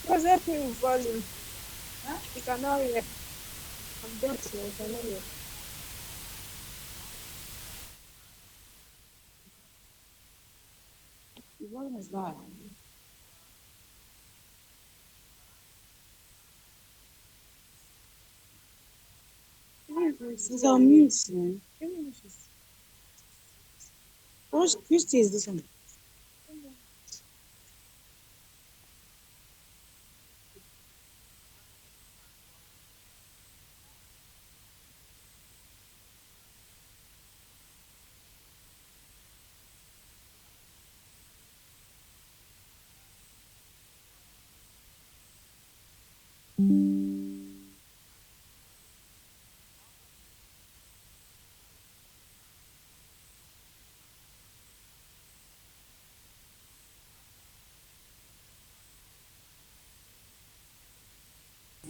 What's happening with volume? You cannot hear. I'm deaf, so I cannot hear. The volume is loud. It's on mute, man. Which state is this one?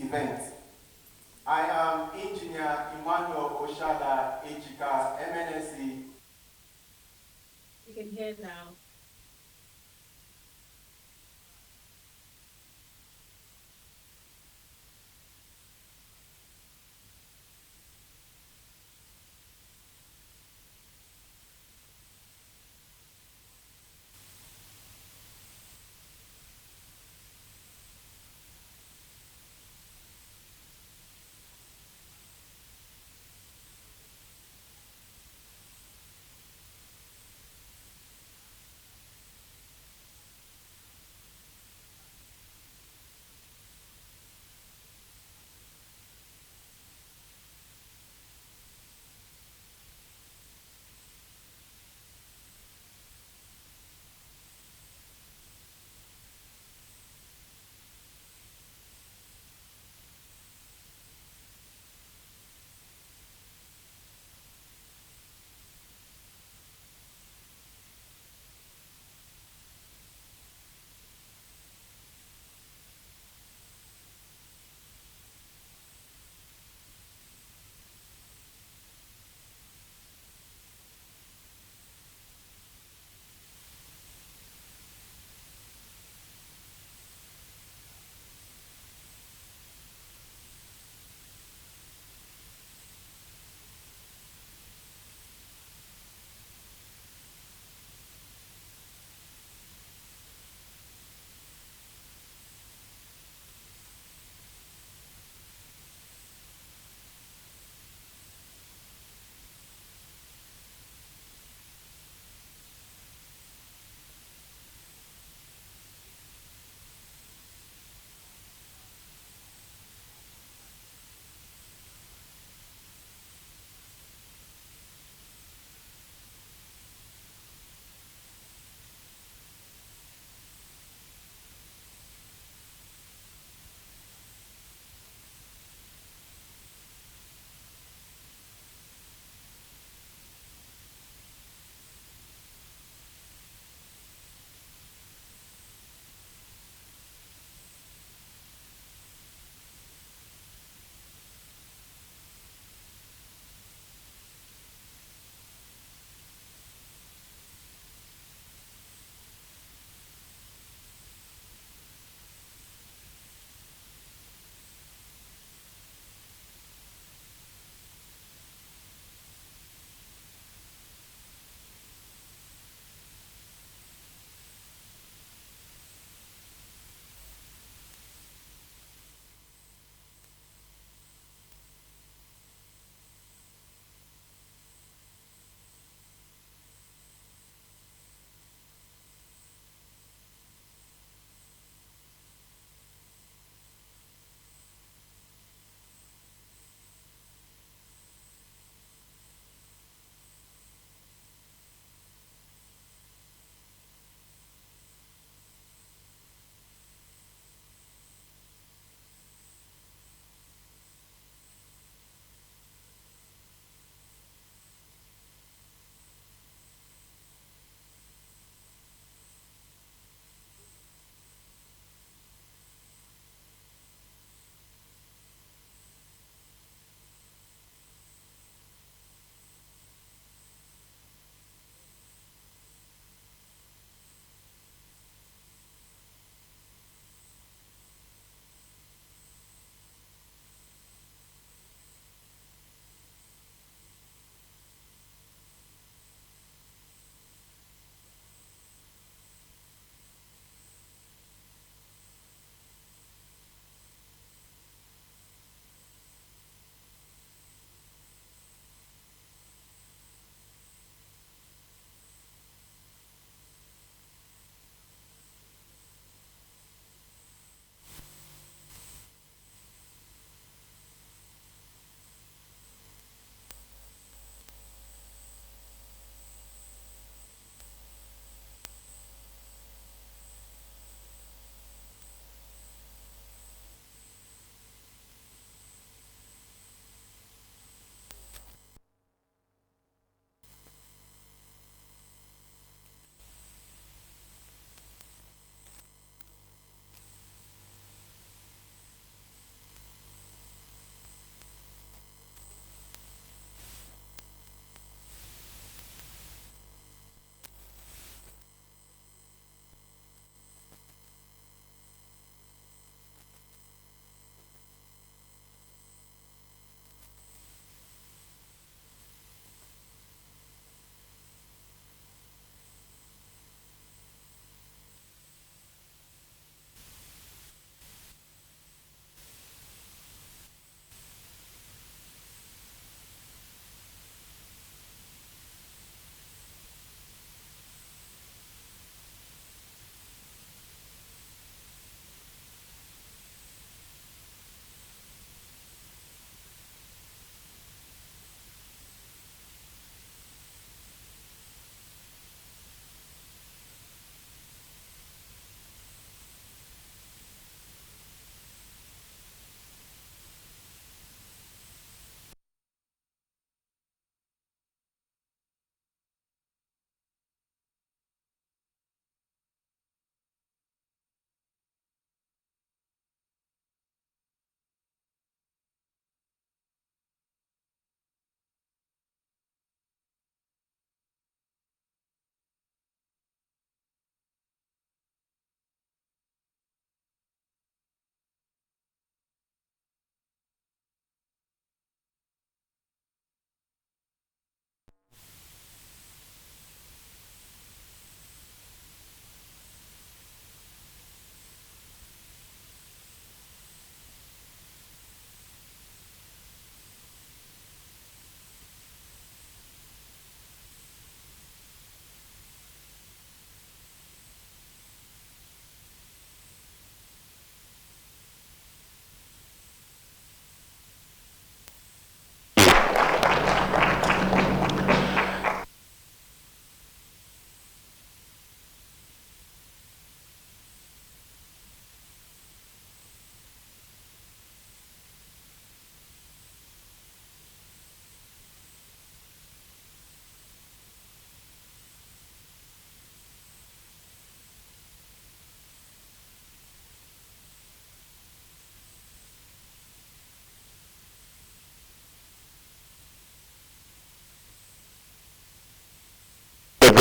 Event. I am Engineer Emmanuel Oshada Ejika, MNSC. You can hear now.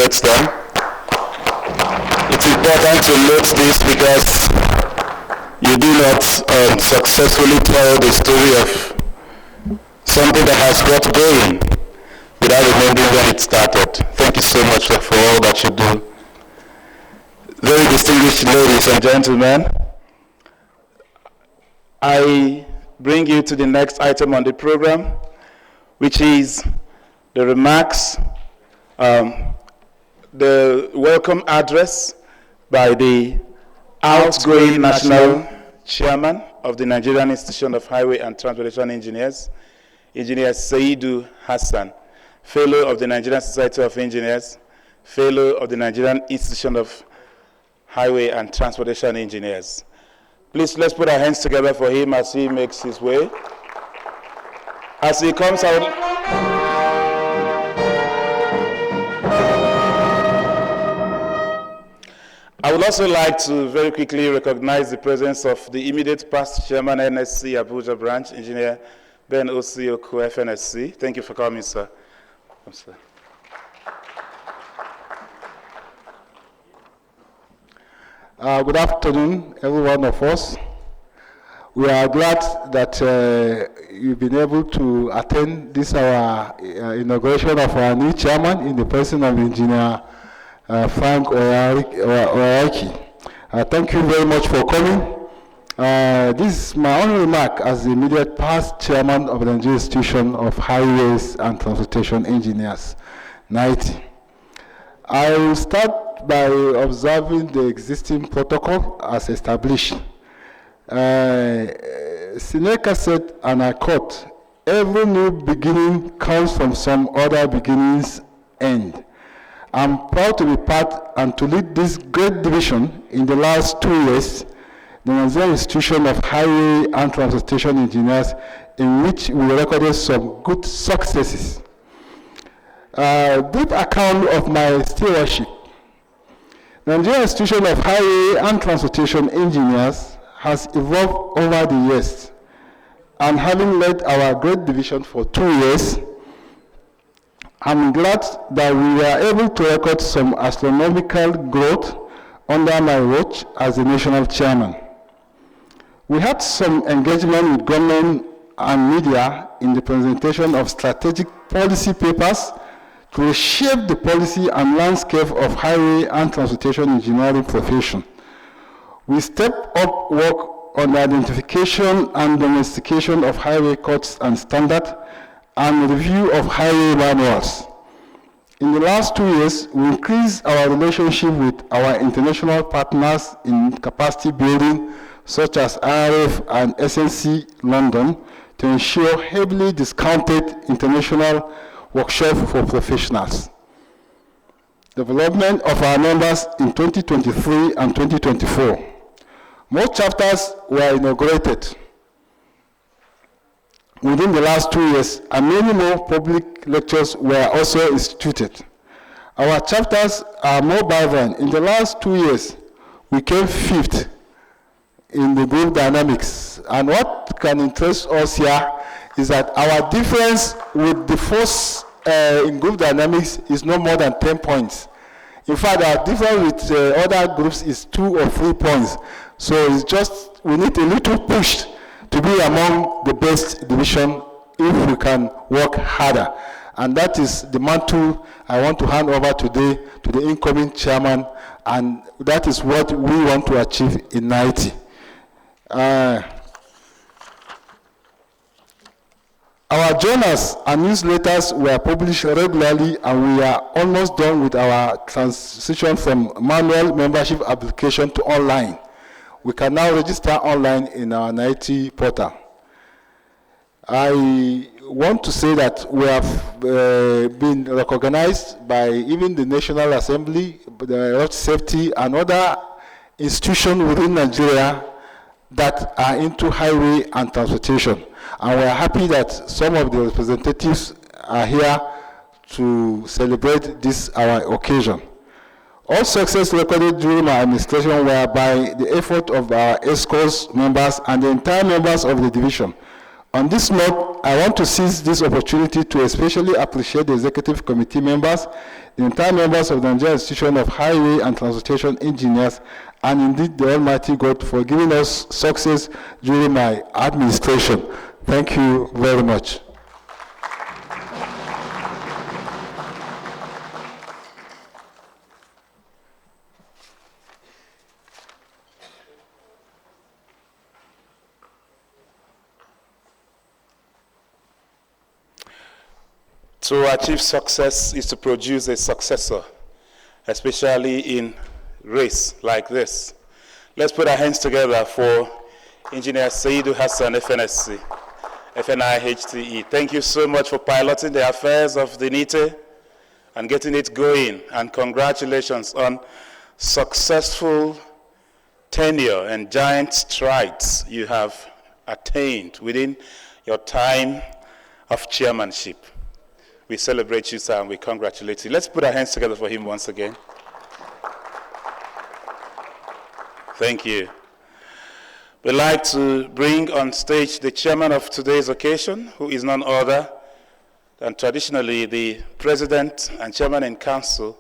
congratulate them. It's important to note this because you do not successfully tell the story of something that has got going without remembering when it started. Thank you so much for all that you do. Very distinguished ladies and gentlemen, I bring you to the next item on the program, which is the remarks, the welcome address by the outgoing national chairman of the Nigerian Institution of Highway and Transportation Engineers, Engineer Saidu Hassan, Fellow of the Nigerian Society of Engineers, Fellow of the Nigerian Institution of Highway and Transportation Engineers. Please, let's put our hands together for him as he makes his way. As he comes out, I would also like to very quickly recognize the presence of the immediate past chairman, NSC Abuja branch, Engineer Ben Osioku, FNSC. Thank you for coming, sir. Come, sir. Good afternoon, every one of us. We are glad that you've been able to attend this our inauguration of our new chairman in the person of Engineer Frank Oriakhi. Thank you very much for coming. This is my only remark as the immediate past chairman of the Nigerian Institution of Highways and Transportation Engineers, Nihte. I will start by observing the existing protocol as established. Seneca said, and I quote, "Every new beginning comes from some other beginning's end." I'm proud to be part and to lead this great division in the last 2 years, the Nigerian Institution of Highway and Transportation Engineers, in which we recorded some good successes. Brief account of my stewardship. The Nigerian Institution of Highway and Transportation Engineers has evolved over the years, and having led our great division for 2 years, I'm glad that we were able to record some astronomical growth under my watch as the national chairman. We had some engagement with government and media in the presentation of strategic policy papers to reshape the policy and landscape of highway and transportation engineering profession. We stepped up work on the identification and domestication of highway codes and standards and review of highway manuals. In the last 2 years, we increased our relationship with our international partners in capacity building, such as IRF and SNC London, to ensure heavily discounted international workshops for professionals. Development of our members in 2023 and 2024. Most chapters were inaugurated within the last 2 years, and many more public lectures were also instituted. Our chapters are more vibrant. In the last 2 years, we came 5th in the group dynamics. And what can interest us here is that our difference with the first in group dynamics is no more than 10 points. In fact, our difference with other groups is 2 or 3 points. So it's just, we need a little push to be among the best division if we can work harder. And that is the mantle I want to hand over today to the incoming chairman, and that is what we want to achieve in Nihte. Our journals and newsletters were published regularly, and we are almost done with our transition from manual membership application to online. We can now register online in our Nihte portal. I want to say that we have been recognized by even the National Assembly, the Road Safety, and other institutions within Nigeria that are into highway and transportation. And we are happy that some of the representatives are here to celebrate this our occasion. All success recorded during my administration were by the effort of our ESCOs members and the entire members of the division. On this note, I want to seize this opportunity to especially appreciate the Executive Committee members, the entire members of the Nigerian Institution of Highway and Transportation Engineers, and indeed the Almighty God for giving us success during my administration. Thank you very much. To achieve success is to produce a successor, especially in race like this. Let's put our hands together for Engineer Saidu Hassan, FNSC, FNIHTE. Thank you so much for piloting the affairs of the Nihte and getting it going. And congratulations on successful tenure and giant strides you have attained within your time of chairmanship. We celebrate you, sir, and we congratulate you. Let's put our hands together for him once again. Thank you. We'd like to bring on stage the chairman of today's occasion, who is none other than traditionally the president and chairman in council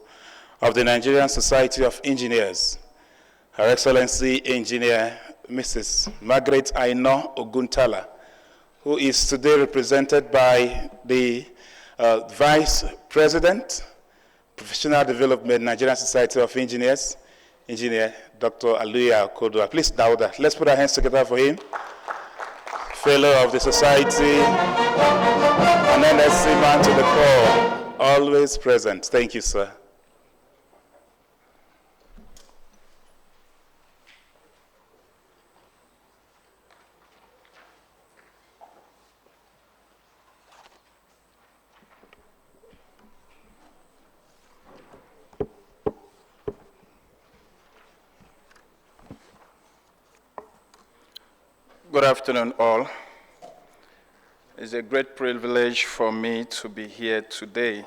of the Nigerian Society of Engineers, Her Excellency Engineer Mrs. Margaret Aino Oguntala, who is today represented by the Vice President, Professional Development, Nigerian Society of Engineers, Engineer Dr. Aluya Kodwa. Please, Dauda, let's put our hands together for him. Fellow of the Society, an NSC man to the core, always present. Thank you, sir. Good afternoon, all. It's a great privilege for me to be here today.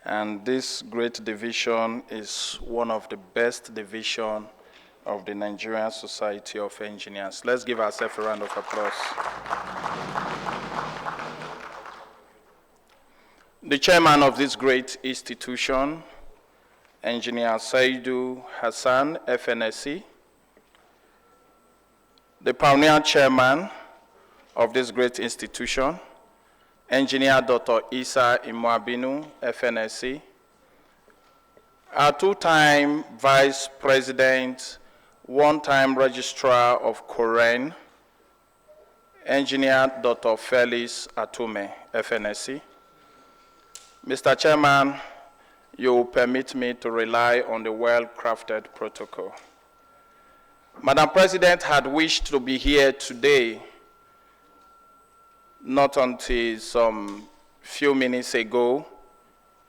And this great division is one of the best divisions of the Nigerian Society of Engineers. Let's give ourselves a round of applause. The chairman of this great institution, Engineer Saidu Hassan, FNSC, the pioneer chairman of this great institution, Engineer Dr. Isa Imwabinu, FNSC, our two-time vice president, one-time registrar of Koren, Engineer Dr. Felix Atume, FNSC. Mr. Chairman, you will permit me to rely on the well-crafted protocol. Madam President had wished to be here today, not until some few minutes ago.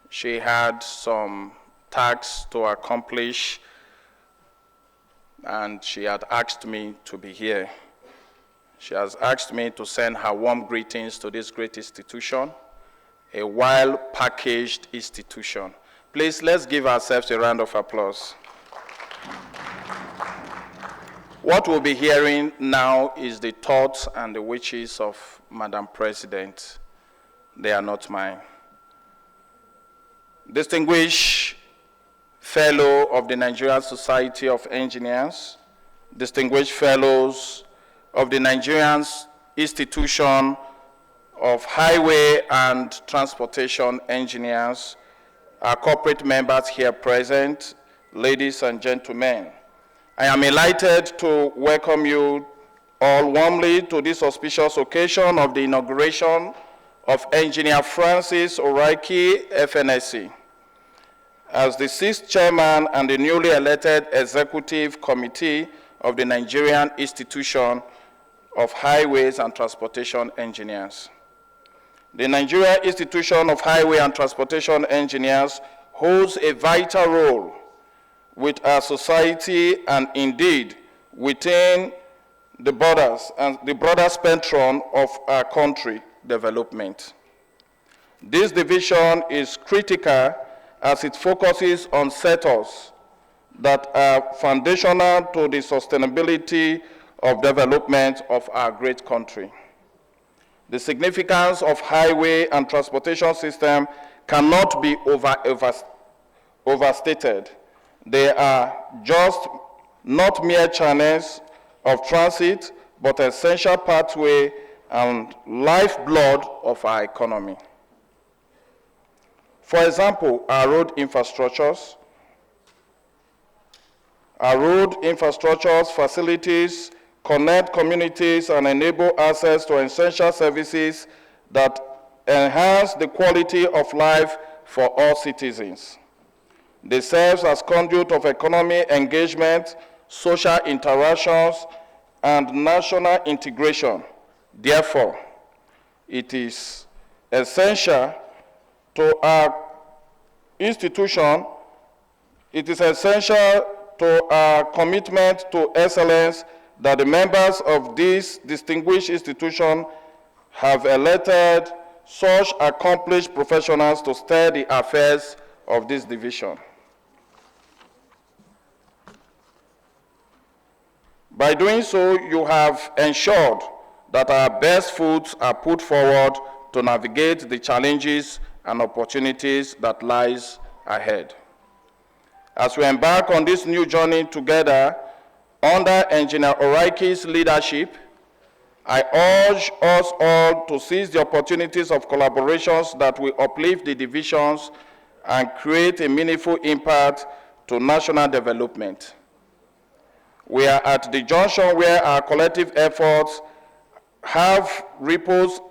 She had some tasks to accomplish, and she had asked me to be here. She has asked me to send her warm greetings to this great institution, a well-packaged institution. Please, let's give ourselves a round of applause. What we'll be hearing now is the thoughts and the wishes of Madam President. They are not mine. Distinguished Fellow of the Nigerian Society of Engineers, distinguished Fellows of the Nigerian Institution of Highway and Transportation Engineers, our corporate members here present, ladies and gentlemen, I am delighted to welcome you all warmly to this auspicious occasion of the inauguration of Engineer Francis Oriakhi, FNSC, as the sixth chairman and the newly elected executive committee of the Nigerian Institution of Highways and Transportation Engineers. The Nigerian Institution of Highway and Transportation Engineers holds a vital role with our society and indeed within the borders and the broader spectrum of our country development. This division is critical as it focuses on sectors that are foundational to the sustainability of development of our great country. The significance of highway and transportation system cannot be overstated. They are just not mere channels of transit, but essential pathway and lifeblood of our economy. For example, our road infrastructures facilities connect communities and enable access to essential services that enhance the quality of life for all citizens. They serve as conduit of economic engagement, social interactions, and national integration. Therefore, it is essential to our institution, it is essential to our commitment to excellence that the members of this distinguished institution have elected such accomplished professionals to steer the affairs of this division. By doing so, you have ensured that our best foots are put forward to navigate the challenges and opportunities that lies ahead. As we embark on this new journey together, under Engineer Oriakhi's leadership, I urge us all to seize the opportunities of collaborations that will uplift the divisions and create a meaningful impact to national development. We are at the junction where our collective efforts have ripples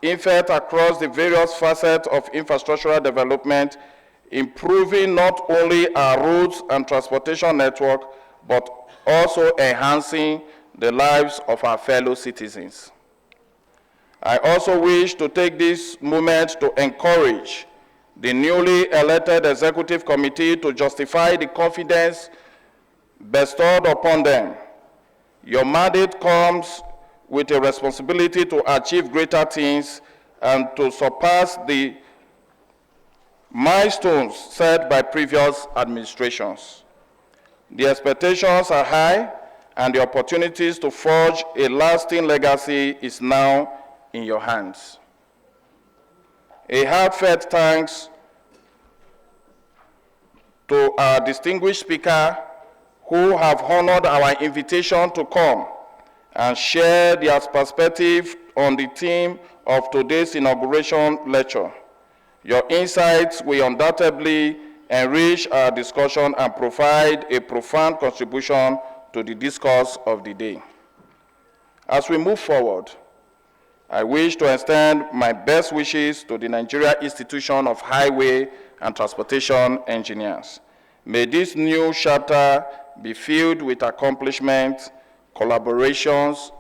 effect across the various facets of infrastructural development, improving not only our roads and transportation network, but also enhancing the lives of our fellow citizens. I also wish to take this moment to encourage the newly elected Executive Committee to justify the confidence bestowed upon them. Your mandate comes with a responsibility to achieve greater things and to surpass the milestones set by previous administrations. The expectations are high, and the opportunities to forge a lasting legacy is now in your hands. A heartfelt thanks to our distinguished speaker who have honored our invitation to come and share their perspective on the theme of today's inauguration lecture. Your insights will undoubtedly enrich our discussion and provide a profound contribution to the discourse of the day. As we move forward, I wish to extend my best wishes to the Nigerian Institution of Highway and Transportation Engineers. May this new chapter be filled with accomplishments, collaborations,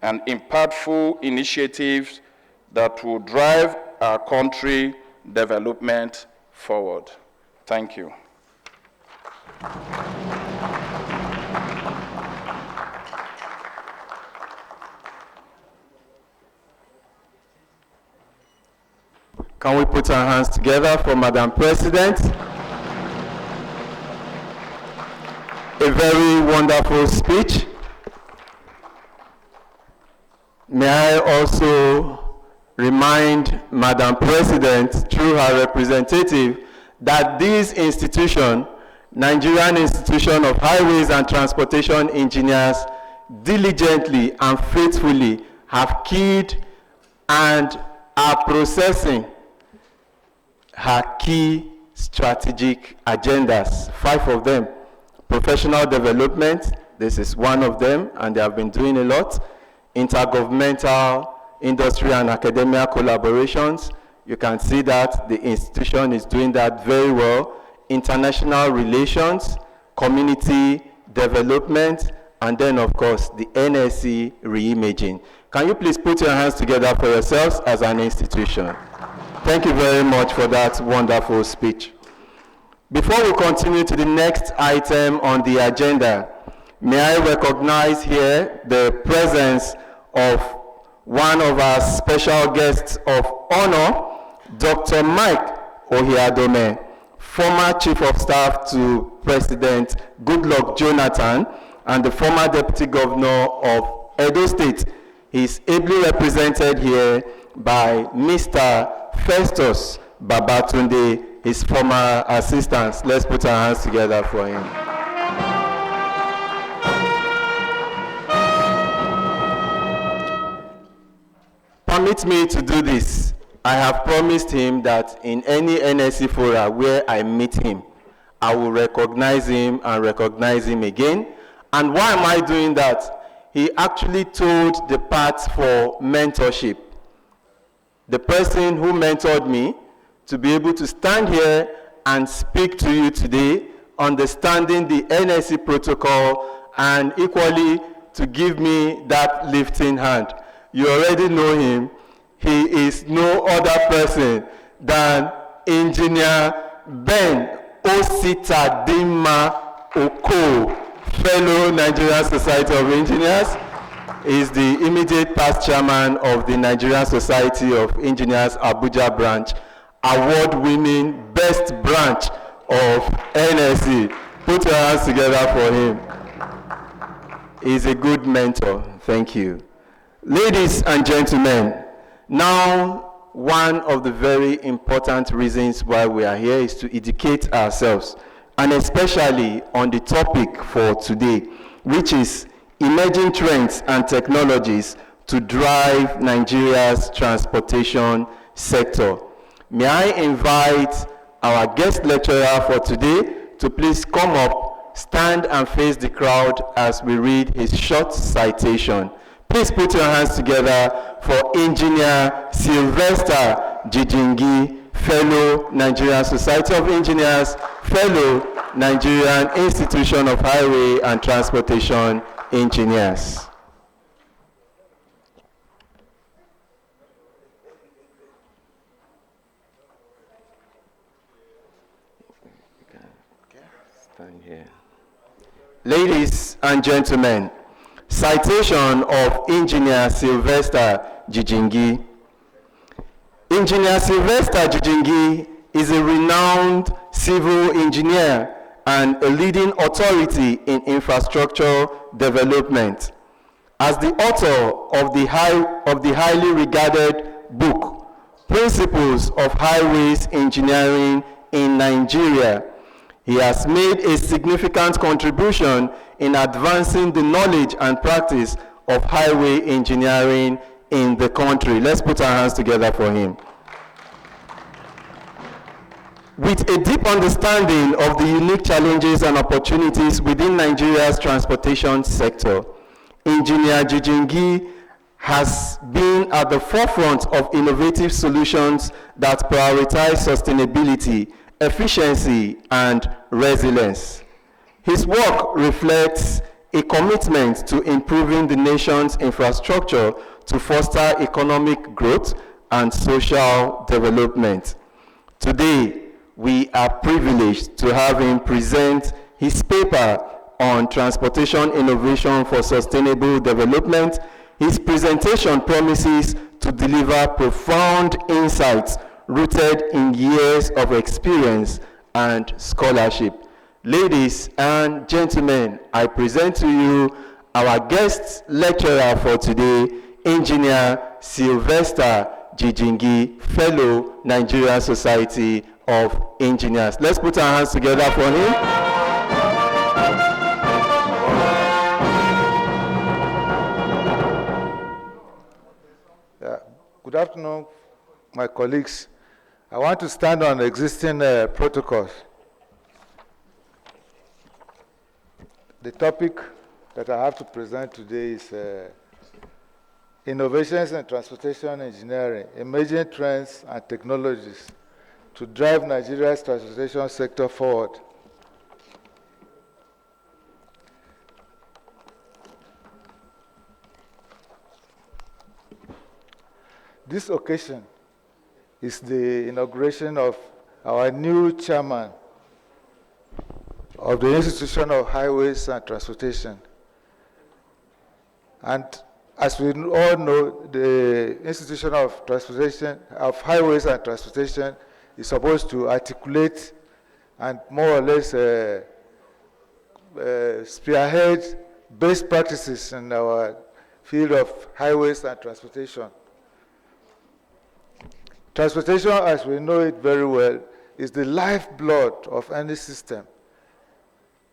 and impactful initiatives that will drive our country development forward. Thank you. Can we put our hands together for Madam President? A very wonderful speech. May I also remind Madam President, through her representative, that this institution, Nigerian Institution of Highways and Transportation Engineers, diligently and faithfully have keyed and are processing her key strategic agendas, 5 of them. Professional development, this is one of them, and they have been doing a lot. Intergovernmental, industry and academia collaborations, you can see that the institution is doing that very well. International relations, community development, and then of course the NSC reimaging. Can you please put your hands together for yourselves as an institution? Thank you very much for that wonderful speech. Before we continue to the next item on the agenda, may I recognize here the presence of one of our special guests of honor, Dr. Mike Ohiadome, former Chief of Staff to President Goodluck Jonathan and the former Deputy Governor of Edo State. He's ably represented here by Mr. Festus Babatunde, his former assistant. Let's put our hands together for him. Permit me to do this. I have promised him that in any NSC fora where I meet him, I will recognize him and recognize him again. And why am I doing that? He actually told the path for mentorship. The person who mentored me to be able to stand here and speak to you today, understanding the NSC protocol, and equally to give me that lifting hand. You already know him. He is no other person than Engineer Ben Ositadima Oko, fellow Nigerian Society of Engineers. He is the immediate past chairman of the Nigerian Society of Engineers Abuja branch, award-winning best branch of NSC. Put your hands together for him. He is a good mentor. Thank you. Ladies and gentlemen, now one of the very important reasons why we are here is to educate ourselves, and especially on the topic for today, which is emerging trends and technologies to drive Nigeria's transportation sector. May I invite our guest lecturer for today to please come up, stand and face the crowd as we read his short citation. Please put your hands together for Engineer Sylvester Jijingi, fellow Nigerian Society of Engineers, fellow Nigerian Institution of Highway and Transportation Engineers. Stand here. Ladies and gentlemen, citation of Engineer Sylvester Jijingi. Engineer Sylvester Jijingi is a renowned civil engineer and a leading authority in infrastructure development. As the author of the highly regarded book, Principles of Highways Engineering in Nigeria, he has made a significant contribution in advancing the knowledge and practice of highway engineering in the country. Let's put our hands together for him. With a deep understanding of the unique challenges and opportunities within Nigeria's transportation sector, Engineer Jijingi has been at the forefront of innovative solutions that prioritize sustainability, efficiency, and resilience. His work reflects a commitment to improving the nation's infrastructure to foster economic growth and social development. Today, we are privileged to have him present his paper on transportation innovation for sustainable development. His presentation promises to deliver profound insights rooted in years of experience and scholarship. Ladies and gentlemen, I present to you our guest lecturer for today, Engineer Sylvester Jijingi, fellow Nigerian Society of Engineers. Let's put our hands together for him. Good afternoon, my colleagues. I want to stand on existing protocols. The topic that I have to present today is Innovations in Transportation Engineering, Emerging Trends and Technologies to drive Nigeria's transportation sector forward. This occasion is the inauguration of our new chairman of the Institution of Highways and Transportation. And as we all know, the Institution of Transportation, of Highways and Transportation is supposed to articulate and more or less spearhead best practices in our field of highways and transportation. Transportation, as we know it very well, is the lifeblood of any system.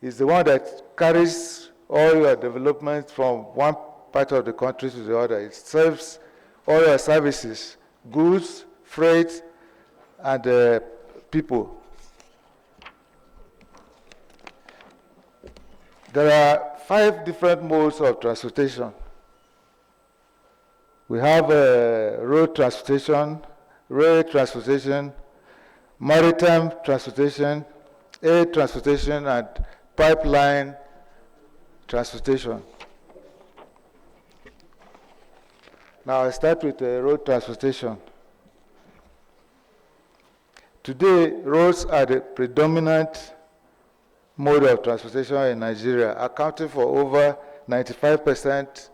It's the one that carries all your development from one part of the country to the other. It serves all your services, goods, freight, and people. There are 5 different modes of transportation. We have road transportation, rail transportation, maritime transportation, air transportation, and pipeline transportation. Now I start with road transportation. Today, roads are the predominant mode of transportation in Nigeria, accounting for over 95%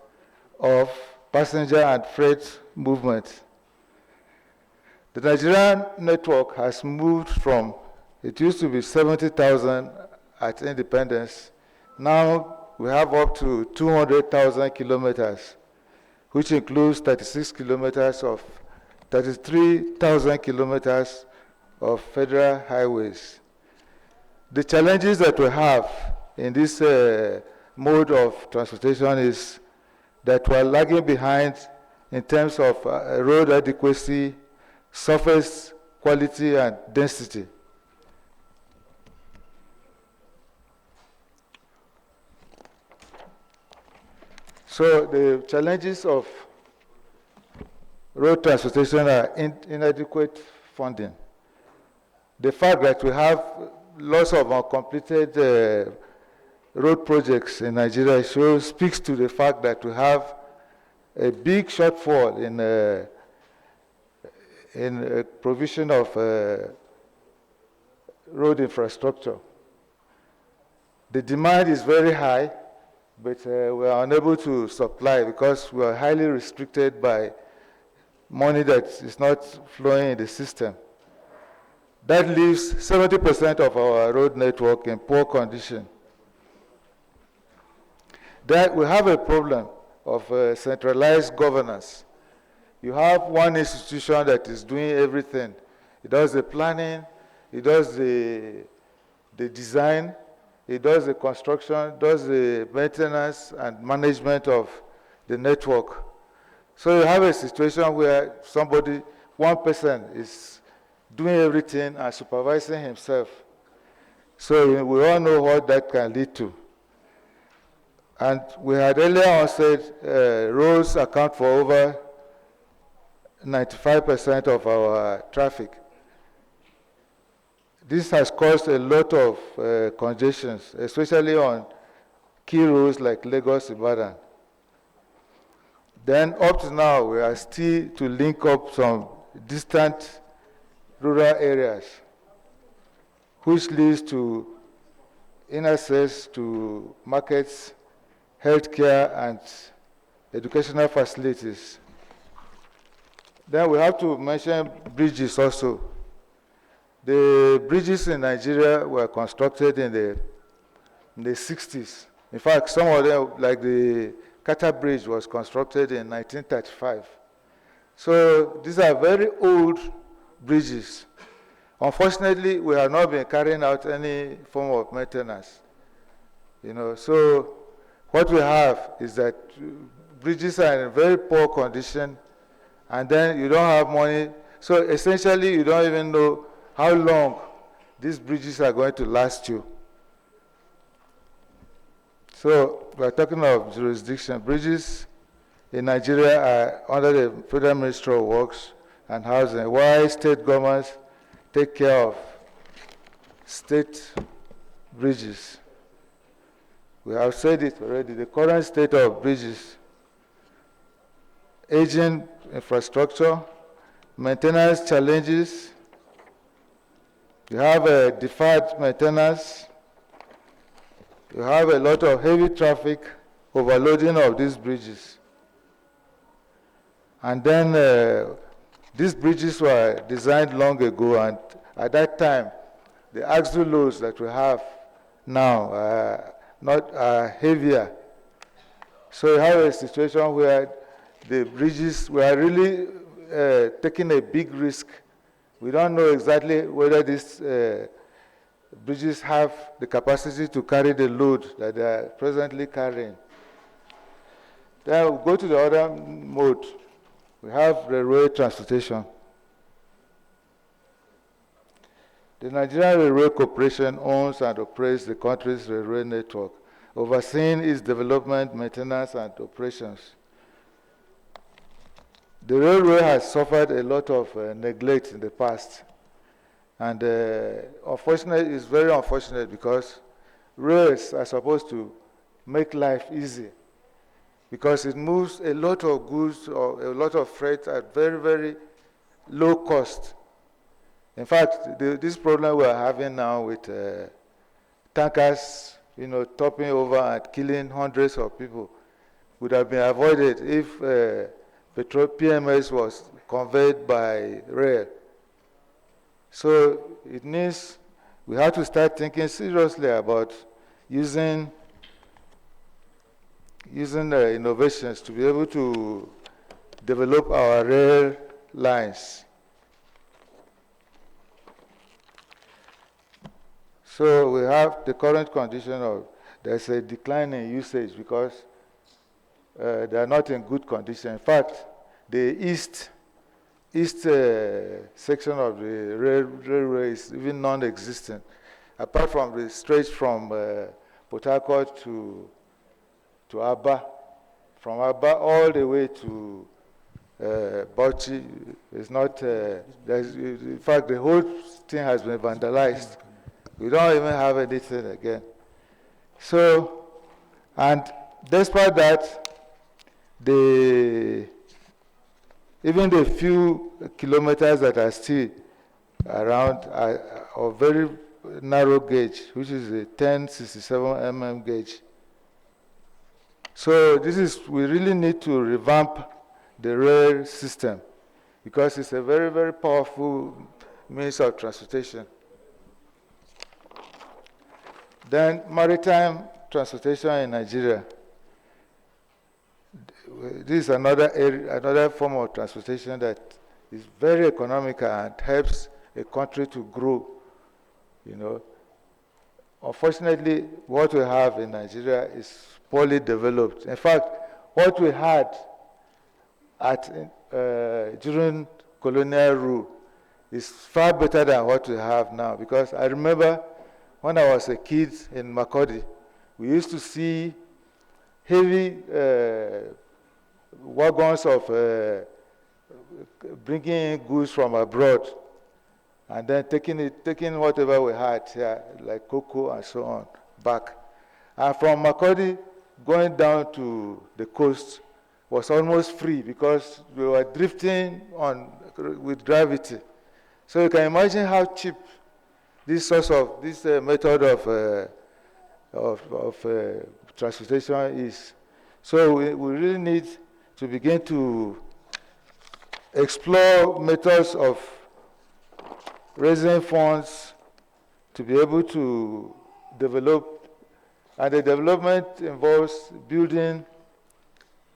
of passenger and freight movement. The Nigerian network has moved from, it used to be 70,000 at independence. Now we have up to 200,000 kilometers, which includes 33,000 kilometers of federal highways. The challenges that we have in this mode of transportation is that we are lagging behind in terms of road adequacy, surface quality, and density. So the challenges of road transportation are inadequate funding. The fact that we have lots of uncompleted road projects in Nigeria speaks to the fact that we have a big shortfall in provision of road infrastructure. The demand is very high, but we are unable to supply because we are highly restricted by money that is not flowing in the system. That leaves 70% of our road network in poor condition. That we have a problem of centralized governance. You have one institution that is doing everything. It does the planning, it does the design, it does the construction, does the maintenance and management of the network. So you have a situation where one person is doing everything and supervising himself. So we all know what that can lead to. And we had earlier on said roads account for over 95% of our traffic. This has caused a lot of congestions, especially on key roads like Lagos-Ibadan. Then up to now, we are still to link up some distant rural areas, which leads to inaccess to markets, healthcare, and educational facilities. Then we have to mention bridges also. The bridges in Nigeria were constructed in the 60s. In fact, some of them, like the Kata Bridge, was constructed in 1935. So these are very old bridges. Unfortunately, we have not been carrying out any form of maintenance. So what we have is that bridges are in very poor condition, and then you don't have money. So essentially, you don't even know how long these bridges are going to last you. So we're talking of jurisdiction. Bridges in Nigeria are under the Federal Ministry of Works and Housing, while state governments take care of state bridges. We have said it already, the current state of bridges: aging infrastructure, maintenance challenges, you have a deferred maintenance, you have a lot of heavy traffic, overloading of these bridges. And then these bridges were designed long ago, and at that time, the axle loads that we have now are heavier So you have a situation where the bridges, we are really taking a big risk. We don't know exactly whether these bridges have the capacity to carry the load that they are presently carrying. Then we'll go to the other mode. We have railway transportation. The Nigerian Railway Corporation owns and operates the country's railway network, overseeing its development, maintenance, and operations. The railway has suffered a lot of neglect in the past. And unfortunately, it's very unfortunate because rails are supposed to make life easy because it moves a lot of goods or a lot of freight at very, very low cost. In fact, this problem we're having now with tankers, topping over and killing hundreds of people would have been avoided if petrol PMS was conveyed by rail. So it means we have to start thinking seriously about using innovations to be able to develop our rail lines. So we have the current condition of there's a decline in usage because they are not in good condition. In fact, the east section of the railway is even non-existent, apart from the stretch from Port Harcourt to Aba. From Aba all the way to Bauchi is not, in fact, the whole thing has been vandalized. We don't even have anything again. So, and despite that, even the few kilometers that are still around are of very narrow gauge, which is a 1067 mm gauge. So we really need to revamp the rail system because it's a very, very powerful means of transportation. Then maritime transportation in Nigeria. This is another form of transportation that is very economical and helps a country to grow. Unfortunately, what we have in Nigeria is poorly developed. In fact, what we had during colonial rule is far better than what we have now. Because I remember when I was a kid in Makurdi, we used to see heavy wagons of bringing in goods from abroad and then taking whatever we had here, like cocoa and so on, back. And from Makurdi, going down to the coast was almost free because we were drifting with gravity. So you can imagine how cheap this method of transportation is. So we really need to begin to explore methods of raising funds to be able to develop, and the development involves building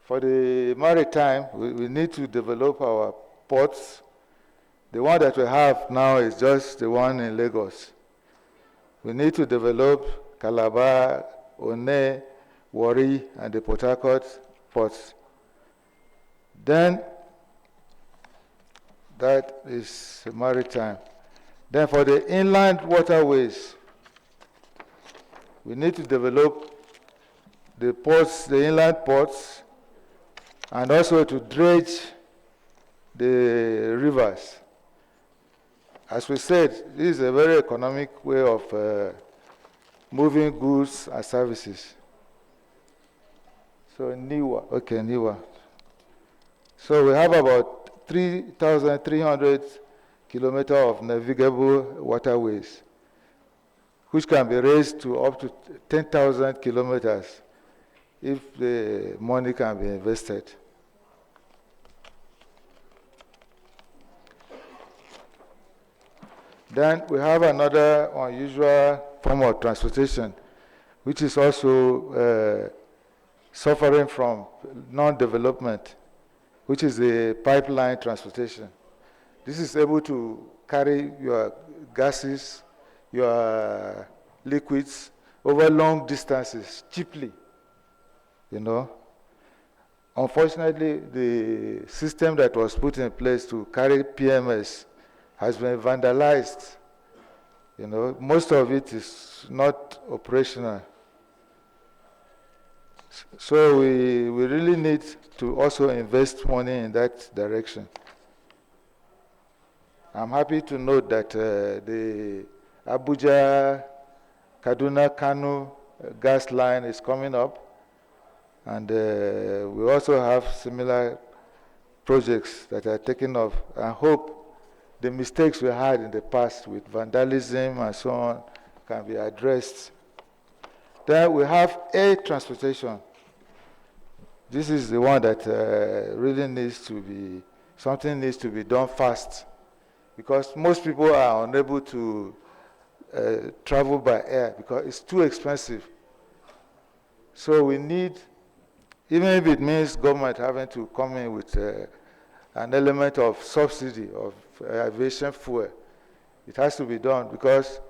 for the maritime. We need to develop our ports. The one that we have now is just the one in Lagos. We need to develop Calabar, One, Warri, and the Port Harcourt ports. Then, that is maritime. Then for the inland waterways, we need to develop the ports, the inland ports, and also to dredge the rivers. As we said, this is a very economic way of moving goods and services. So Niwa. So we have about 3,300 kilometers of navigable waterways, which can be raised to up to 10,000 kilometers if the money can be invested. Then we have another unusual form of transportation, which is also suffering from non-development, which is the pipeline transportation. This is able to carry your gases, your liquids over long distances cheaply, you know. Unfortunately, the system that was put in place to carry PMS has been vandalized. You know, most of it is not operational. So we really need to also invest money in that direction. I'm happy to note that the ABUJA Kaduna Kanu gas line is coming up, and we also have similar projects that are taking off. I hope the mistakes we had in the past with vandalism and so on can be addressed. Then we have air transportation. This is the one that really needs to be, something needs to be done fast, because most people are unable to travel by air because it's too expensive. So we need, even if it means government having to come in with an element of subsidy of aviation fuel, it has to be done, because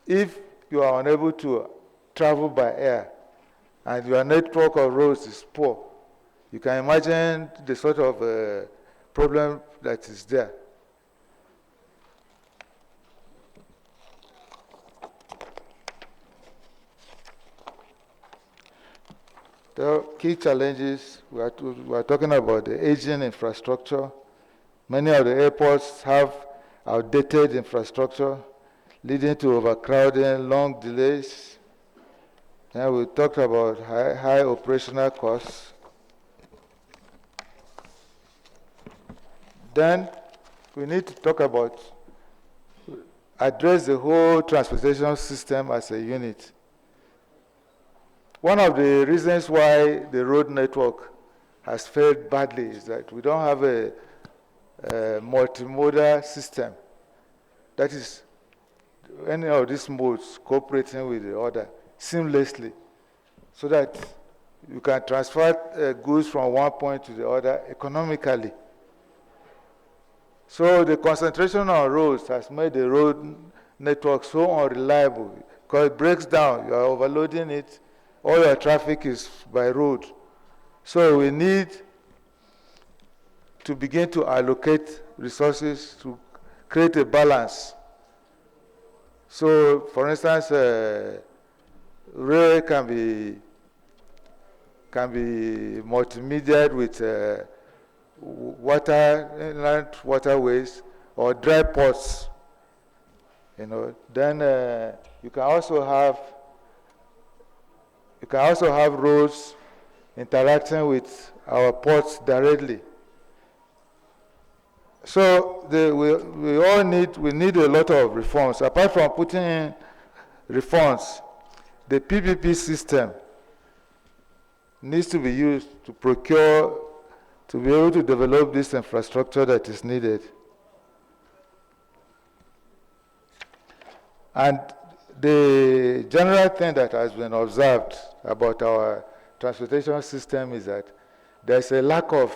if you are unable to travel by air and your network of roads is poor, you can imagine the sort of problem that is there. The key challenges, we are talking about the aging infrastructure. Many of the airports have outdated infrastructure, leading to overcrowding, long delays. And we talked about high operational costs. Then we need to talk about, address the whole transportation system as a unit. One of the reasons why the road network has failed badly is that we don't have a multimodal system. That is, any of these modes cooperating with the other seamlessly, so that you can transfer goods from one point to the other economically. So the concentration on roads has made the road network so unreliable, because it breaks down, you are overloading it, all your traffic is by road. So we need to begin to allocate resources to create a balance. So, for instance, rail can be multimedia with inland waterways or dry ports. You know, then you can also have roads interacting with our ports directly. So we need a lot of reforms. Apart from putting in reforms, the PPP system needs to be used to procure, to be able to develop this infrastructure that is needed. And the general thing that has been observed about our transportation system is that there's a lack of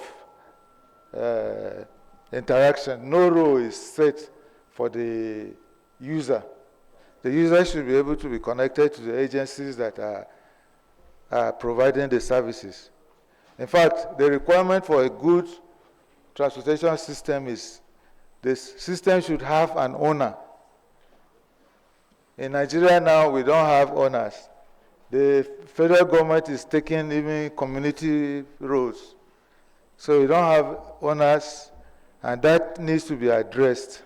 interaction. No role is set for the user. The user should be able to be connected to the agencies that are providing the services. In fact, the requirement for a good transportation system is this system should have an owner. In Nigeria now, we don't have owners. The federal government is taking even community roads. So we don't have owners, and that needs to be addressed.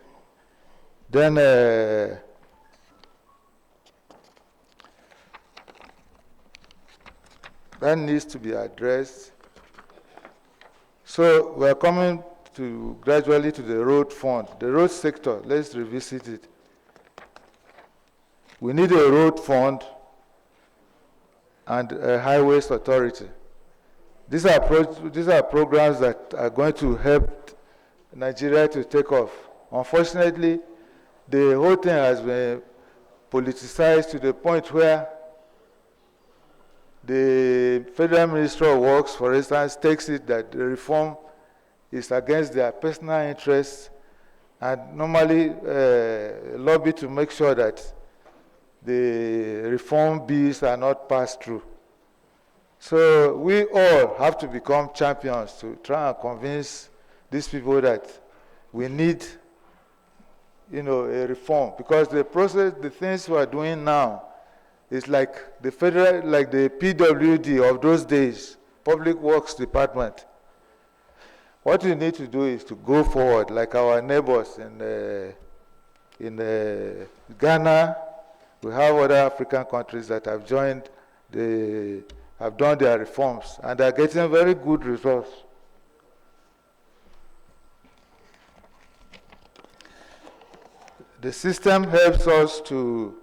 Then that needs to be addressed. So we're coming gradually to the road fund. The road sector, let's revisit it. We need a road fund and a highways authority. These are programs that are going to help Nigeria to take off. Unfortunately, the whole thing has been politicized to the point where the Federal Ministry of Works, for instance, takes it that the reform is against their personal interests and normally lobby to make sure that the reform bills are not passed through. So we all have to become champions to try and convince these people that we need, a reform, because the process, the things we are doing now is like the federal, like the PWD of those days, Public Works Department. What we need to do is to go forward, like our neighbors in Ghana. We have other African countries that have joined, have done their reforms, and are getting very good results. The system helps us to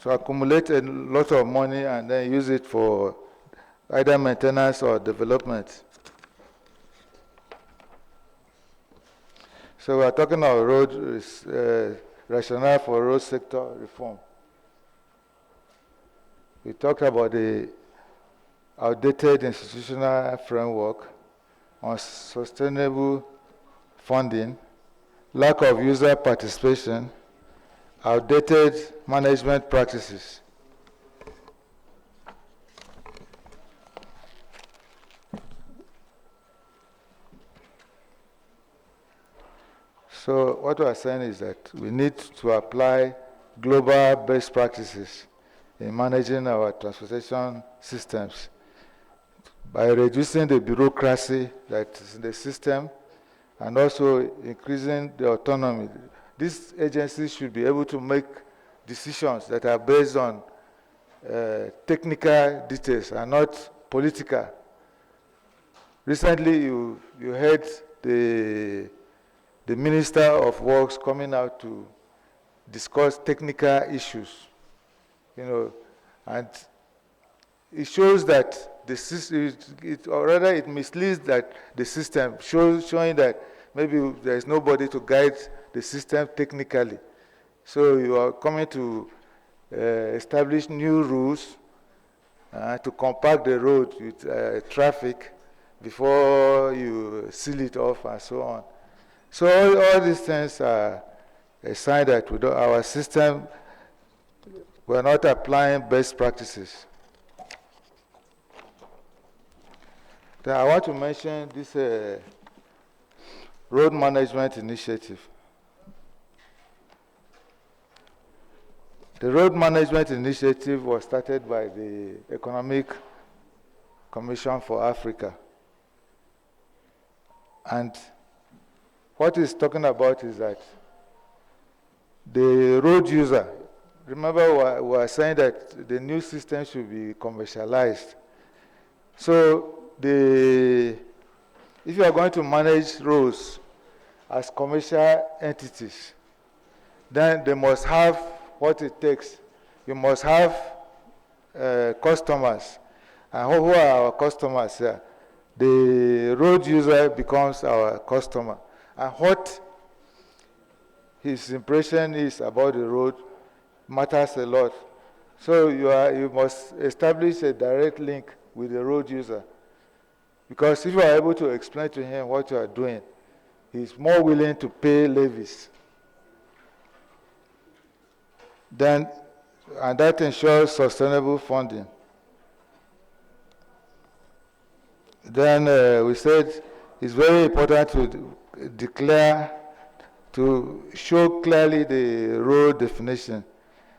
accumulate a lot of money and then use it for either maintenance or development. So we are talking about road rationale for road sector reform. We talked about the outdated institutional framework on sustainable funding, lack of user participation, outdated management practices. So what we are saying is that we need to apply global best practices in managing our transportation systems by reducing the bureaucracy that is in the system and also increasing the autonomy. These agencies should be able to make decisions that are based on technical details and not political. Recently, you heard the Minister of Works coming out to discuss technical issues, and it shows that the system, or rather it misleads that the system, showing that maybe there is nobody to guide the system technically. So you are coming to establish new rules to compact the road with traffic before you seal it off and so on. So all these things are a sign that our system, we're not applying best practices. Then I want to mention this road management initiative. The road management initiative was started by the Economic Commission for Africa. And what it's talking about is that the road user, remember we were saying that the new system should be commercialized. So if you are going to manage roads as commercial entities, then they must have what it takes. You must have customers. And who are our customers here? The road user becomes our customer. And what his impression is about the road matters a lot. So you must establish a direct link with the road user. Because if you are able to explain to him what you are doing, he's more willing to pay levies. And that ensures sustainable funding. Then we said it's very important to declare, to show clearly the role definition.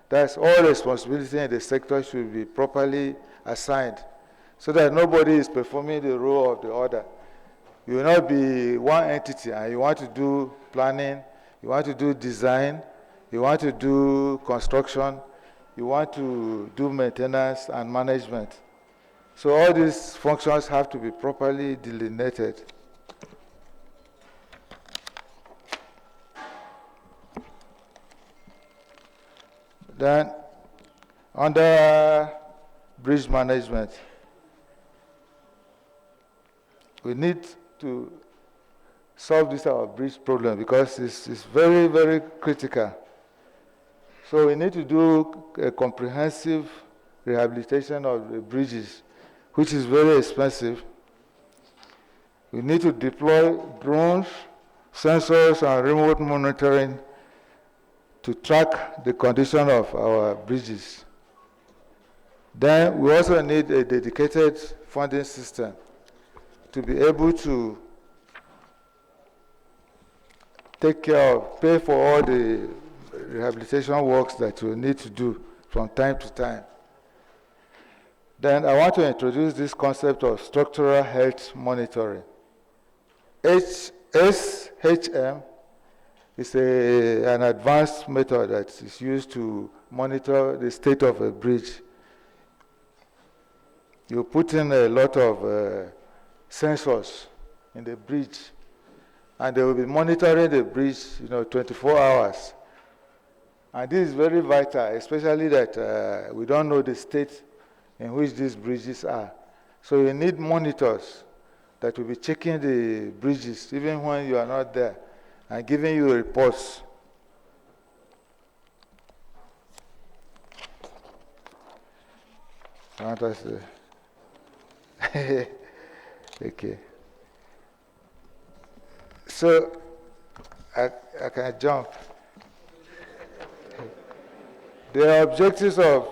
That's all responsibility in the sector should be properly assigned so that nobody is performing the role of the other. You will not be one entity and you want to do planning, you want to do design, you want to do construction, you want to do maintenance and management. So all these functions have to be properly delineated. Then, under bridge management, we need to solve this our bridge problem because it's very, very critical. So we need to do a comprehensive rehabilitation of the bridges, which is very expensive. We need to deploy drones, sensors, and remote monitoring to track the condition of our bridges. Then we also need a dedicated funding system to be able to take care of, pay for all the rehabilitation works that we need to do from time to time. Then I want to introduce this concept of structural health monitoring. SHM is an advanced method that is used to monitor the state of a bridge. You put in a lot of sensors in the bridge, and they will be monitoring the bridge, 24 hours. And this is very vital, especially that we don't know the state in which these bridges are. So you need monitors that will be checking the bridges even when you are not there and giving you reports. Okay. So I can jump. The objectives of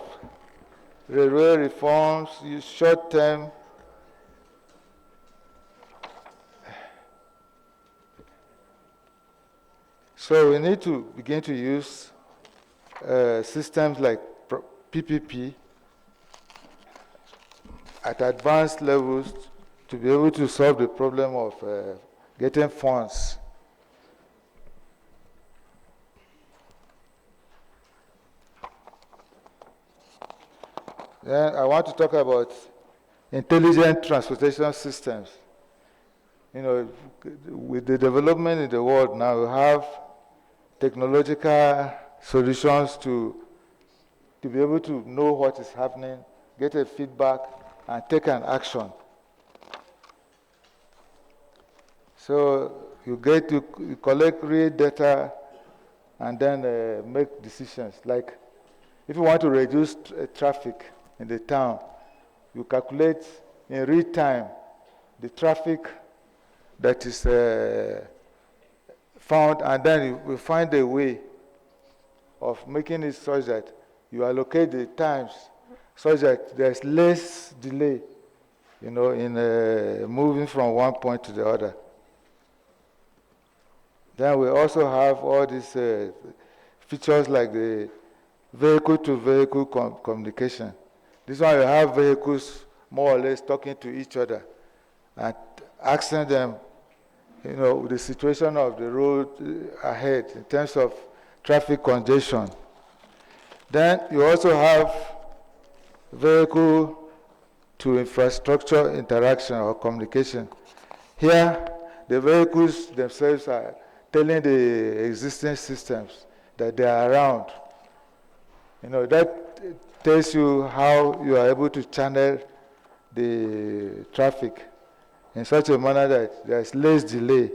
railway reforms use short-term So we need to begin to use systems like PPP at advanced levels to be able to solve the problem of getting funds. Then I want to talk about intelligent transportation systems. With the development in the world now, we have technological solutions to be able to know what is happening, get a feedback, and take an action. So you collect real data and then make decisions. Like if you want to reduce traffic in the town, you calculate in real time the traffic that is found, and then you will find a way of making it such that you allocate the times such that there's less delay, in moving from one point to the other. Then we also have all these features like the vehicle-to-vehicle communication. This one, you have vehicles more or less talking to each other and asking them, the situation of the road ahead in terms of traffic congestion. Then you also have vehicle-to-infrastructure interaction or communication. Here, the vehicles themselves are telling the existing systems that they are around. That tells you how you are able to channel the traffic in such a manner that there is less delay.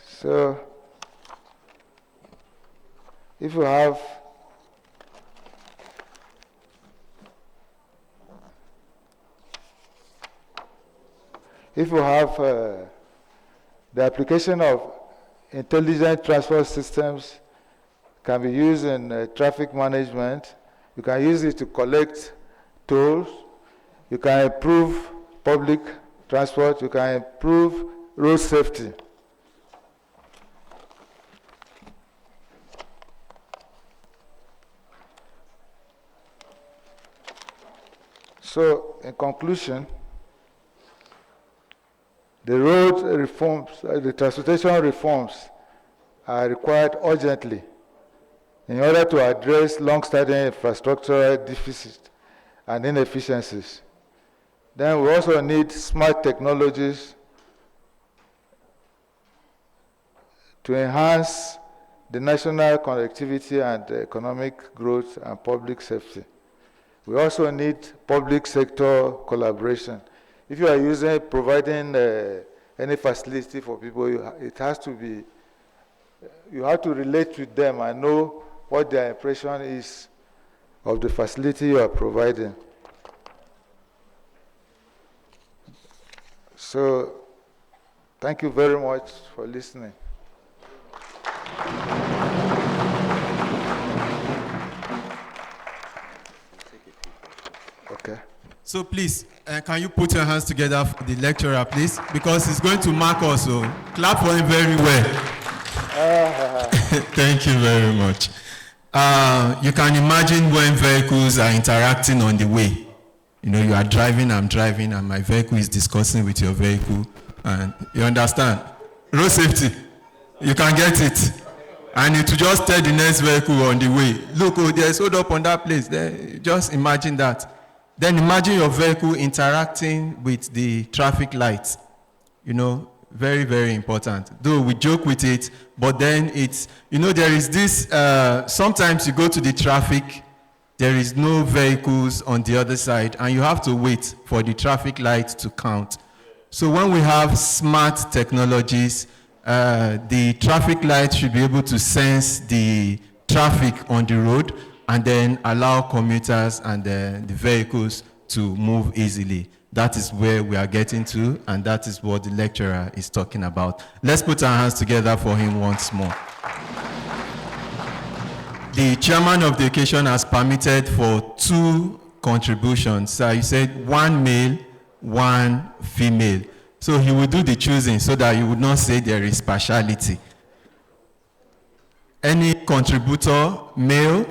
So, if you have the application of intelligent transport systems can be used in traffic management. You can use it to collect tolls. You can improve public transport. You can improve road safety. So, in conclusion, the road reforms, the transportation reforms are required urgently in order to address long-standing infrastructural deficits and inefficiencies. Then we also need smart technologies to enhance the national connectivity and economic growth and public safety. We also need public sector collaboration. If you are providing any facility for people, it has to be you have to relate with them and know what their impression is of the facility you are providing. So, thank you very much for listening. Okay. So please, can you put your hands together for the lecturer, please? Because he's going to mark us, so clap for him very well. Thank you very much. You can imagine when vehicles are interacting on the way. You know, you are driving, I'm driving, and my vehicle is discussing with your vehicle. And you understand? Road safety, you can get it. And it will just tell the next vehicle on the way, look, oh, there's hold up on that place. There, just imagine that. Then imagine your vehicle interacting with the traffic lights. You know, very, very important. Though we joke with it, but then it's, you know, there is this, sometimes you go to the traffic, there is no vehicles on the other side, and you have to wait for the traffic light to count. So when we have smart technologies, the traffic light should be able to sense the traffic on the road and then allow commuters and the vehicles to move easily. That is where we are getting to, and that is what the lecturer is talking about. Let's put our hands together for him once more. The chairman of the occasion has permitted for 2 contributions. You said 1 male, 1 female. So he will do the choosing so that you would not say there is partiality. Any contributor, male,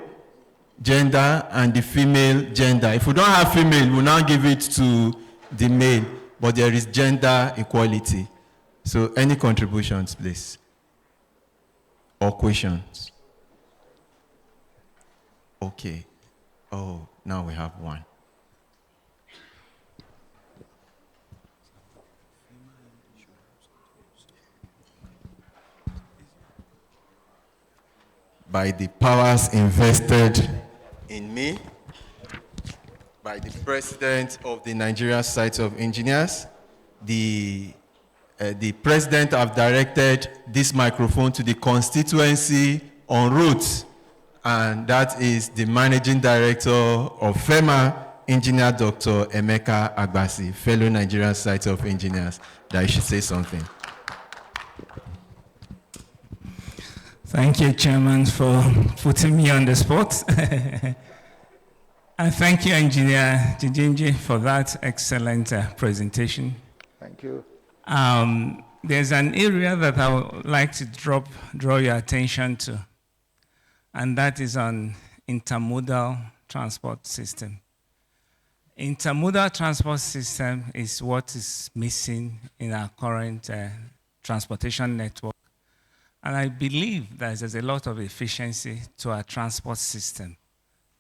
gender, and the female gender. If we don't have female, we'll now give it to the male, but there is gender equality. So any contributions, please? Or questions? Okay. Oh, now we have 1. By the powers invested in me, by the president of the Nigerian Society of Engineers, the president have directed this microphone to the constituency on roads, and that is the managing director of FEMA, Engineer Dr. Emeka Agbasi, fellow Nigerian Society of Engineers, that you should say something. Thank you, Chairman, for putting me on the spot. And thank you, Engineer Jijinji, for that excellent presentation. Thank you. There's an area that I would like to draw your attention to, and that is on intermodal transport system. Intermodal transport system is what is missing in our current transportation network. And I believe that there's a lot of efficiency to our transport system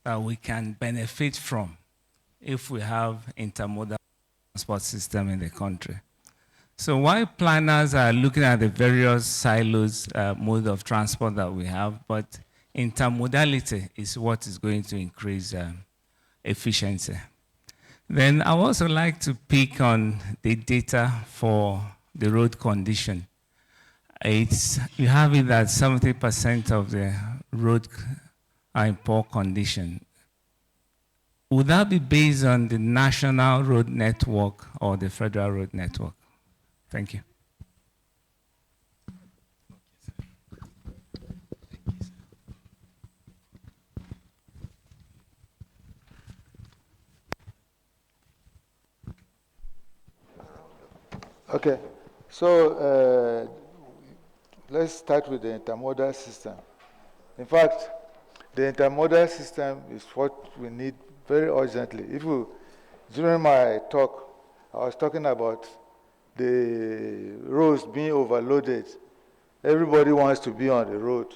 that we can benefit from if we have intermodal transport system in the country. So while planners are looking at the various silos mode of transport that we have, but intermodality is what is going to increase efficiency. Then I would also like to pick on the data for the road condition. You have it that 70% of the road are in poor condition. Would that be based on the national road network or the federal road network? Thank you. Okay, so let's start with the intermodal system. In fact, the intermodal system is what we need very urgently. During my talk, I was talking about the roads being overloaded. Everybody wants to be on the road.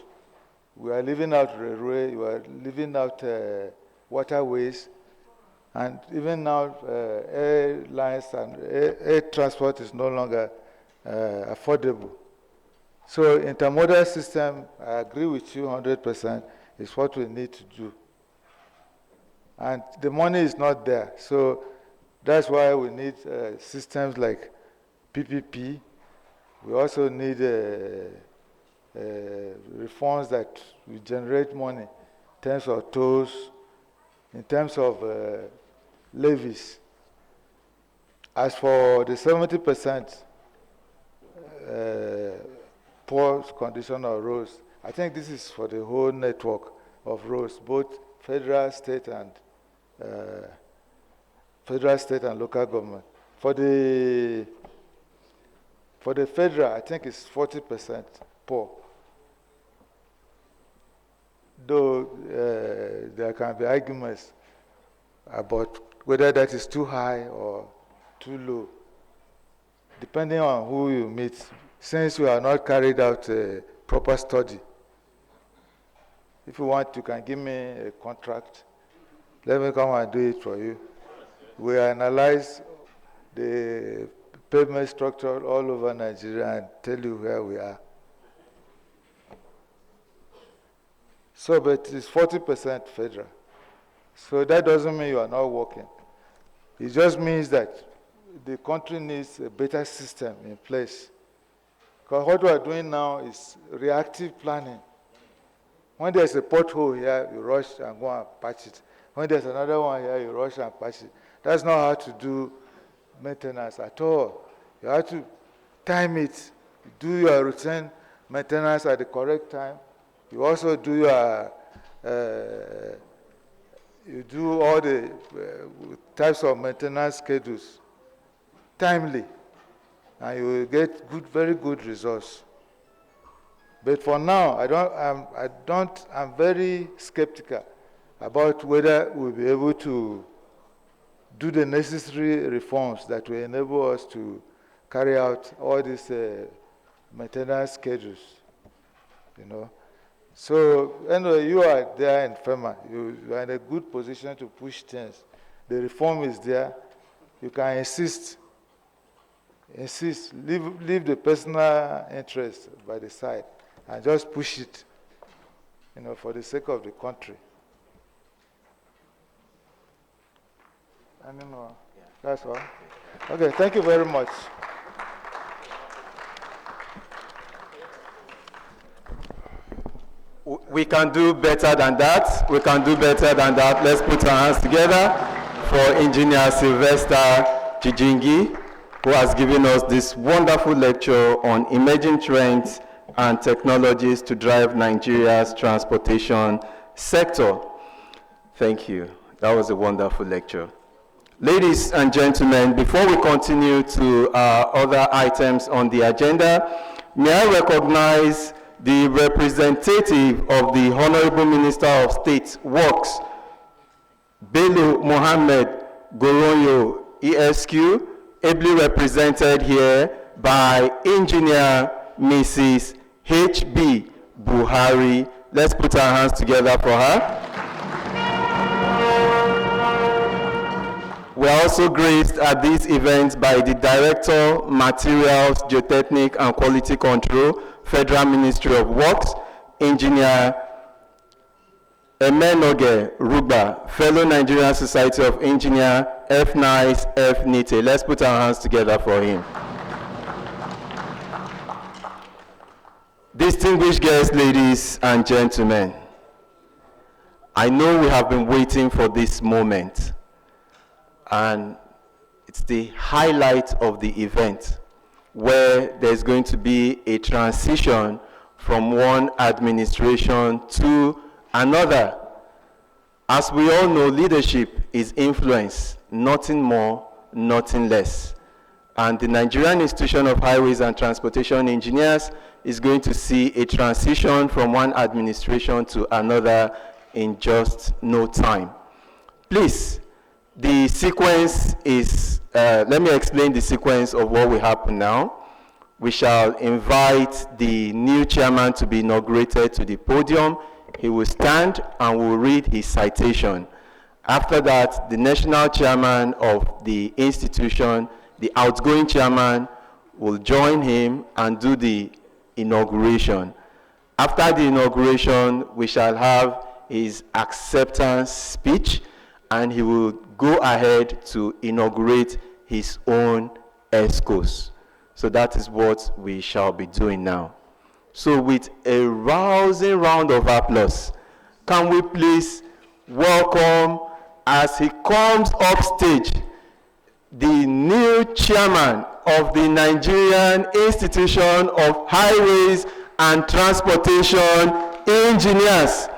We are leaving out railway, we are leaving out waterways, and even now airlines and air transport is no longer affordable. So intermodal system, I agree with you 100%, is what we need to do. And the money is not there. So that's why we need systems like PPP. We also need reforms that will generate money in terms of tolls, in terms of levies. As for the 70% poor condition of roads, I think this is for the whole network of roads, both federal, state, and local government. For the federal, I think it's 40% poor. Though there can be arguments about whether that is too high or too low, depending on who you meet, since we have not carried out a proper study. If you want, you can give me a contract. Let me come and do it for you. We analyze the pavement structure all over Nigeria and tell you where we are. So, but it's 40% federal. So that doesn't mean you are not working. It just means that the country needs a better system in place. Because what we are doing now is reactive planning. When there's a pothole here, you rush and go and patch it. When there's another one here, you rush and patch it. That's not how to do maintenance at all. You have to time it. Do your routine maintenance at the correct time. You also do your, you do all the types of maintenance schedules timely, and you will get very good results. But for now, I'm very skeptical about whether we'll be able to do the necessary reforms that will enable us to carry out all these maintenance schedules, you know. So anyway, you are there in FEMA. You are in a good position to push things. The reform is there. You can insist, leave the personal interest by the side and just push it, you know, for the sake of the country. I don't know. That's all. Okay, thank you very much. We can do better than that. We can do better than that. Let's put our hands together for Engineer Sylvester Chijingi, who has given us this wonderful lecture on emerging trends and technologies to drive Nigeria's transportation sector. Thank you. That was a wonderful lecture. Ladies and gentlemen, before we continue to other items on the agenda, may I recognize the representative of the Honorable Minister of State Works, Bello Mohammed Goronyo, ESQ, ably represented here by Engineer Mrs. H.B. Buhari. Let's put our hands together for her. We are also graced at this event by the Director, Materials, Geotechnic and Quality Control, Federal Ministry of Works, Engineer Emenoge Ruba, Fellow Nigerian Society of Engineers, F-NICE, Nihte. Let's put our hands together for him. Distinguished guests, ladies and gentlemen, I know we have been waiting for this moment, and it's the highlight of the event, where there's going to be a transition from one administration to another. As we all know, leadership is influence, nothing more, nothing less. And the Nigerian Institution of Highways and Transportation Engineers is going to see a transition from one administration to another in just no time. Please, the sequence is, let me explain the sequence of what will happen now. We shall invite the new chairman to be inaugurated to the podium. He will stand and will read his citation. After that, the national chairman of the institution, the outgoing chairman, will join him and do the inauguration. After the inauguration, we shall have his acceptance speech, and he will go ahead to inaugurate his own ESCOs. So that is what we shall be doing now. So with a rousing round of applause, can we please welcome, as he comes up stage, the new chairman of the Nigerian Institution of Highways and Transportation Engineers,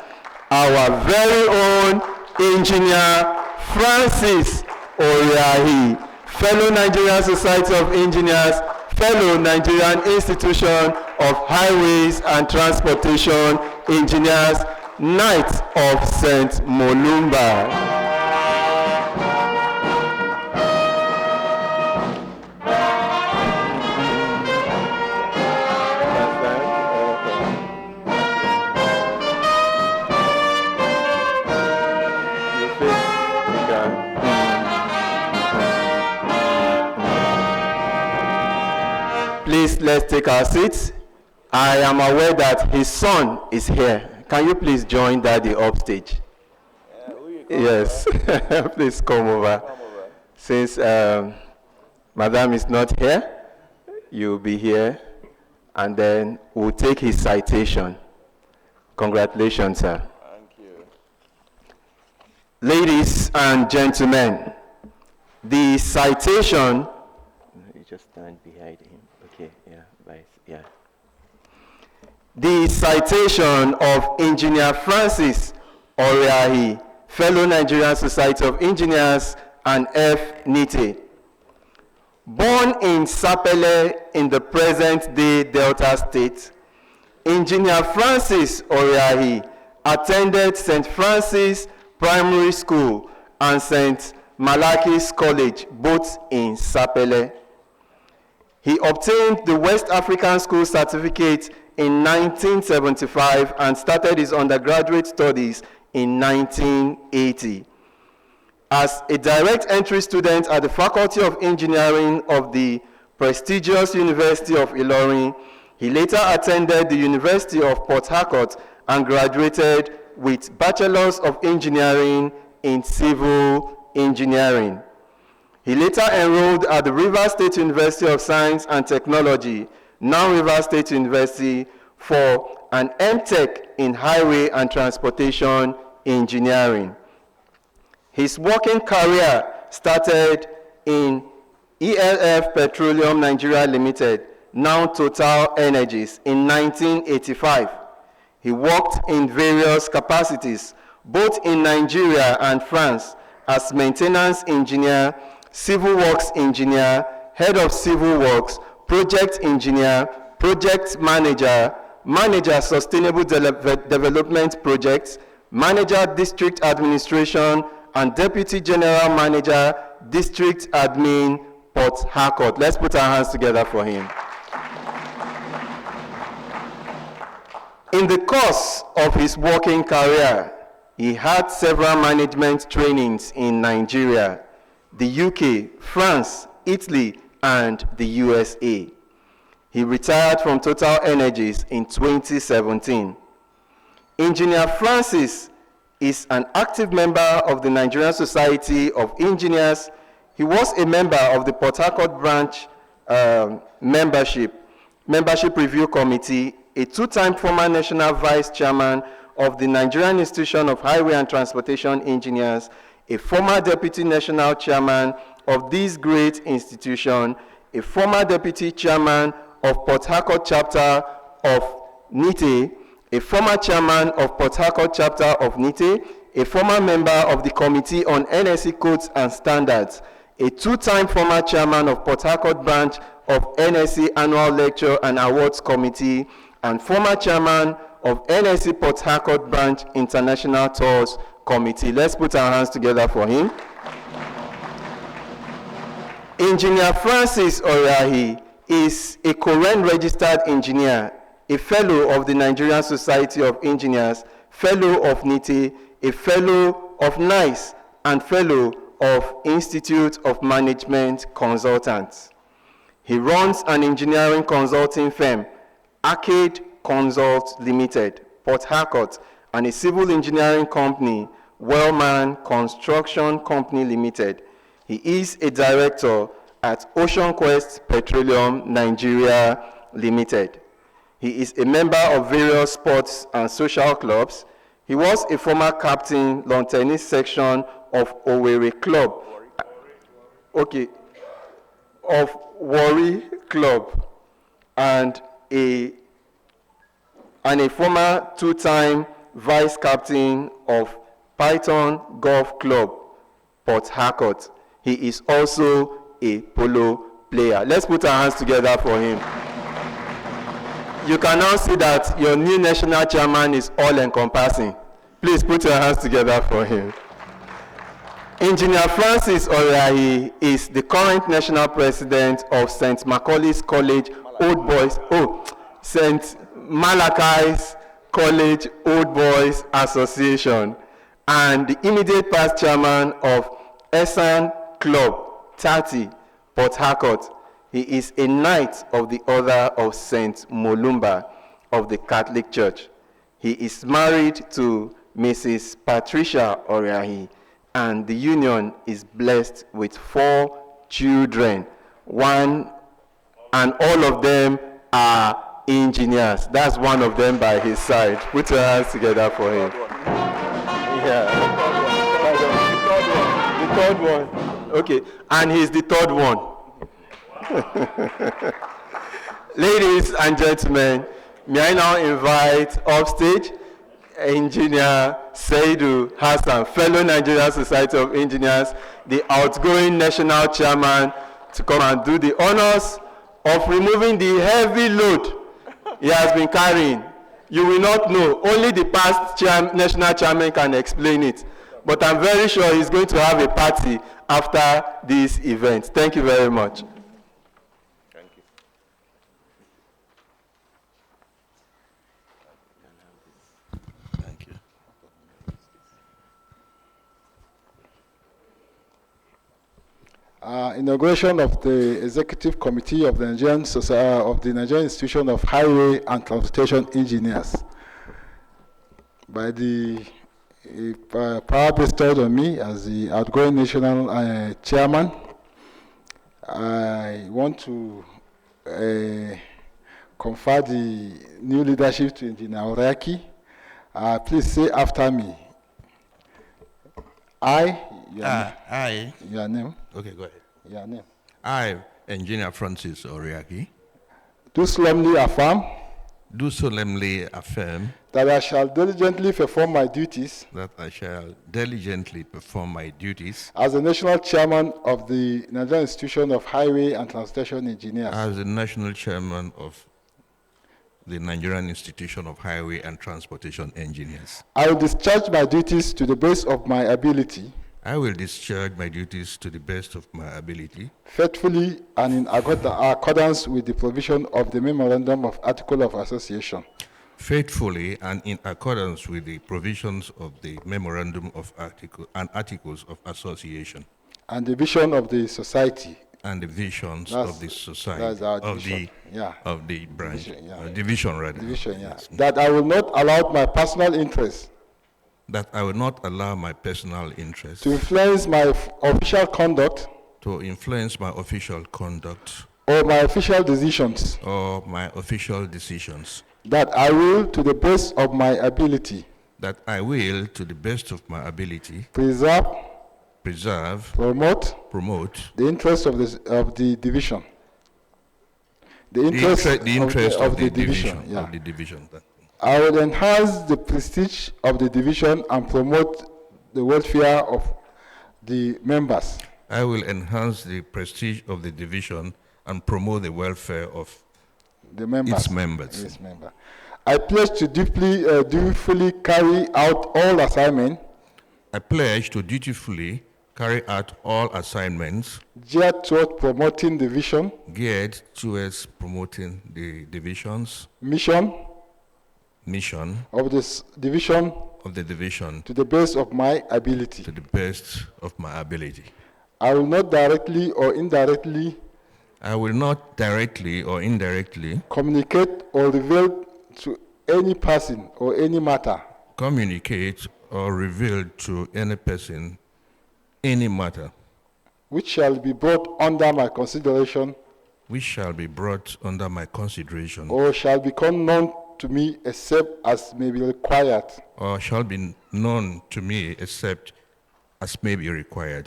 our very own engineer Francis Oriakhi, fellow Nigerian Society of Engineers, fellow Nigerian Institution of Highways and Transportation Engineers, Knight of St. Molumba. Please, let's take our seats. I am aware that his son is here. Can you please join Daddy upstage? Yes, please come over. Since Madam is not here, you'll be here, and then we'll take his citation. Congratulations, sir. Thank you. Ladies and gentlemen, the citation, you just stand behind him. Okay, yeah, right, yeah. The citation of Engineer Francis Oriakhi, fellow Nigerian Society of Engineers and F. Nihte. Born in Sapele in the present-day Delta State, Engineer Francis Oriakhi attended St. Francis Primary School and St. Malachi's College, both in Sapele. He obtained the West African School Certificate in 1975 and started his undergraduate studies in 1980. As a direct entry student at the Faculty of Engineering of the prestigious University of Ilorin, he later attended the University of Port Harcourt and graduated with Bachelor's of Engineering in Civil Engineering. He later enrolled at the Rivers State University of Science and Technology, now Rivers State University, for an MTech in Highway and Transportation Engineering. His working career started in ELF Petroleum Nigeria Limited, now Total Energies, in 1985. He worked in various capacities, both in Nigeria and France, as maintenance engineer, civil works engineer, head of civil works, project engineer, project manager, manager sustainable development projects, manager district administration, and deputy general manager, district admin, Port Harcourt. Let's put our hands together for him. In the course of his working career, he had several management trainings in Nigeria, the UK, France, Italy, and the USA. He retired from Total Energies in 2017. Engineer Francis is an active member of the Nigerian Society of Engineers. He was a member of the Port Harcourt branch membership review committee, a two-time former national vice chairman of the Nigerian Institution of Highway and Transportation Engineers, a former deputy national chairman of this great institution, a former deputy chairman of Port Harcourt chapter of Nihte, a former chairman of Port Harcourt chapter of Nihte, a former member of the Committee on NSE Codes and Standards, a two-time former chairman of Port Harcourt branch of NSE Annual Lecture and Awards Committee, and former chairman of NSE Port Harcourt branch International Tours Committee. Let's put our hands together for him. Engineer Francis Oriakhi is a Korean registered engineer, a fellow of the Nigerian Society of Engineers, fellow of Nihte, a fellow of NICE, and fellow of Institute of Management Consultants. He runs an engineering consulting firm, Arcade Consult Limited, Port Harcourt, and a civil engineering company, Wellman Construction Company Limited. He is a director at Ocean Quest Petroleum Nigeria Limited. He is a member of various sports and social clubs. He was a former captain, lawn tennis section of Owerri Club. Okay, of Warri Club, and a former two-time vice captain of Python Golf Club, Port Harcourt. He is also a polo player. Let's put our hands together for him. You can now see that your new national chairman is all-encompassing. Please put your hands together for him. Engineer Francis Oriakhi is the current national president of St. Macaulay's College Old Boys, St. Malachi's College Old Boys Association, and the immediate past chairman of Esan Club 30, Port Harcourt. He is a knight of the Order of St. Molumba of the Catholic Church. He is married to Mrs. Patricia Oriakhi, and the union is blessed with 4 children. And all of them are engineers. That's one of them by his side. Put your hands together for him. Yeah. The third one. Okay, and he's the third one. Ladies and gentlemen, may I now invite upstage Engineer Saidu Hassan, fellow Nigerian Society of Engineers, the outgoing national chairman, to come and do the honors of removing the heavy load he has been carrying. You will not know. Only the past national chairman can explain it. But I'm very sure he's going to have a party after this event. Thank you very much. Thank you. Thank you. Inauguration of the Executive Committee of the Nigerian Institution of Highway and Transportation Engineers. By the power bestowed on me as the outgoing national chairman, I want to confer the new leadership to Engineer Oriakhi. Please say after me. Your name. Okay, go ahead. Your name. I, Engineer Francis Oriakhi, Do solemnly affirm do solemnly affirm that I shall diligently perform my duties that I shall diligently perform my duties as the national chairman of the Nigerian Institution of Highway and Transportation Engineers. as the national chairman of the Nigerian Institution of Highway and Transportation Engineers. I will discharge my duties to the best of my ability, I will discharge my duties to the best of my ability, faithfully and in accordance with the provision of the Memorandum of Article of Association, faithfully and in accordance with the provisions of the Memorandum of Articles of Association, and the vision of the society. and the visions of the society, That's our of division. of the branch, Division, yeah. division rather. Division, yeah. Yes. That I will not allow my personal interests That I will not allow my personal interests to influence my official conduct to influence my official conduct or my official decisions. or my official decisions. That I will, to the best of my ability, That I will, to the best of my ability, preserve, promote the interests of the division. The interest of the division. Yeah. of the division. I will enhance the prestige of the division and promote the welfare of the members. I will enhance the prestige of the division and promote the welfare of The members. its members. Its member. I pledge to dutifully carry out all assignments I pledge to dutifully carry out all assignments geared toward promoting the vision, geared towards promoting the division's mission mission of this division of the division to the best of my ability. to the best of my ability. I will not directly or indirectly I will not directly or indirectly communicate or reveal to any person or any matter communicate or reveal to any person any matter which shall be brought under my consideration which shall be brought under my consideration, or shall become known to me except as may be required or shall be known to me except as may be required,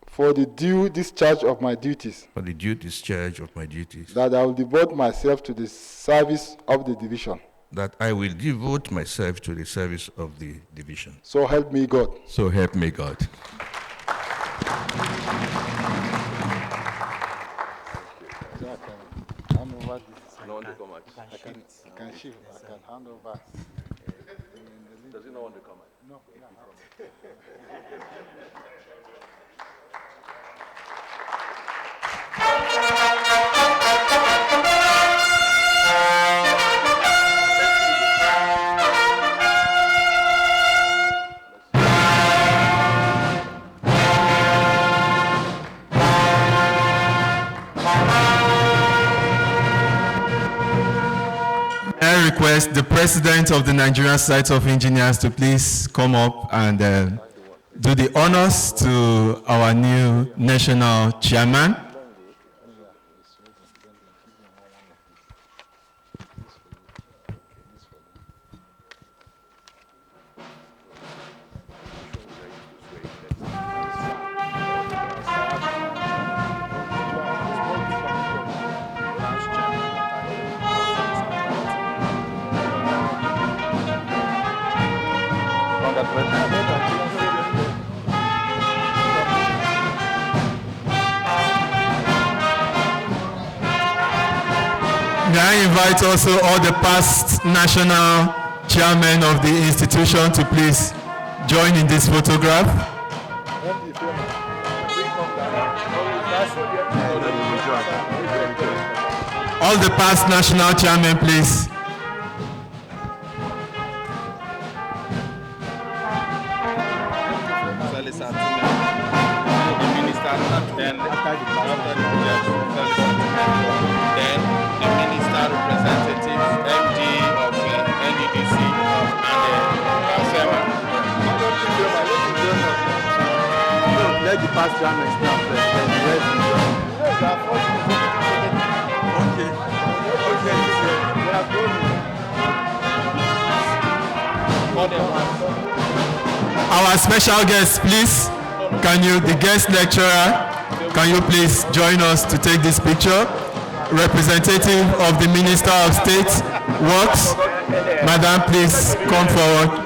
for the due discharge of my duties, for the due discharge of my duties, that I will devote myself to the service of the division. that I will devote myself to the service of the division. So help me God. So help me God. I can shift. I can hand over. Does he not want to come? No. I request the President of the Nigerian Society of Engineers to please come up and do the honors to our new national chairman. May I invite also all the past national chairmen of the institution to please join in this photograph. All the past national chairmen, please. Let the past chairman stand first, then the rest will join. Our special guest, please, the guest lecturer, can you please join us to take this picture? Representative of the Minister of State Works, Madam, please come forward.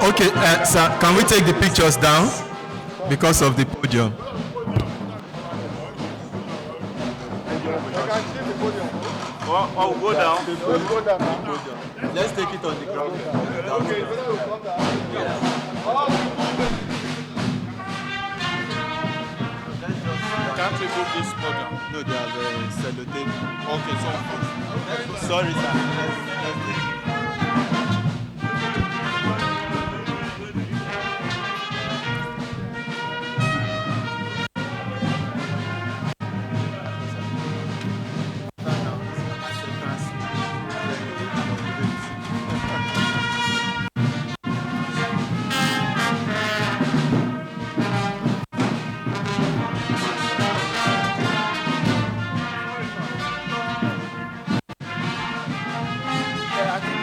Okay, sir, can we take the pictures down because of the podium? I'll go down. Let's take it on the ground. Can't remove this podium. No, they have a sellotape. Okay, so sorry, sir. Let's take it. I think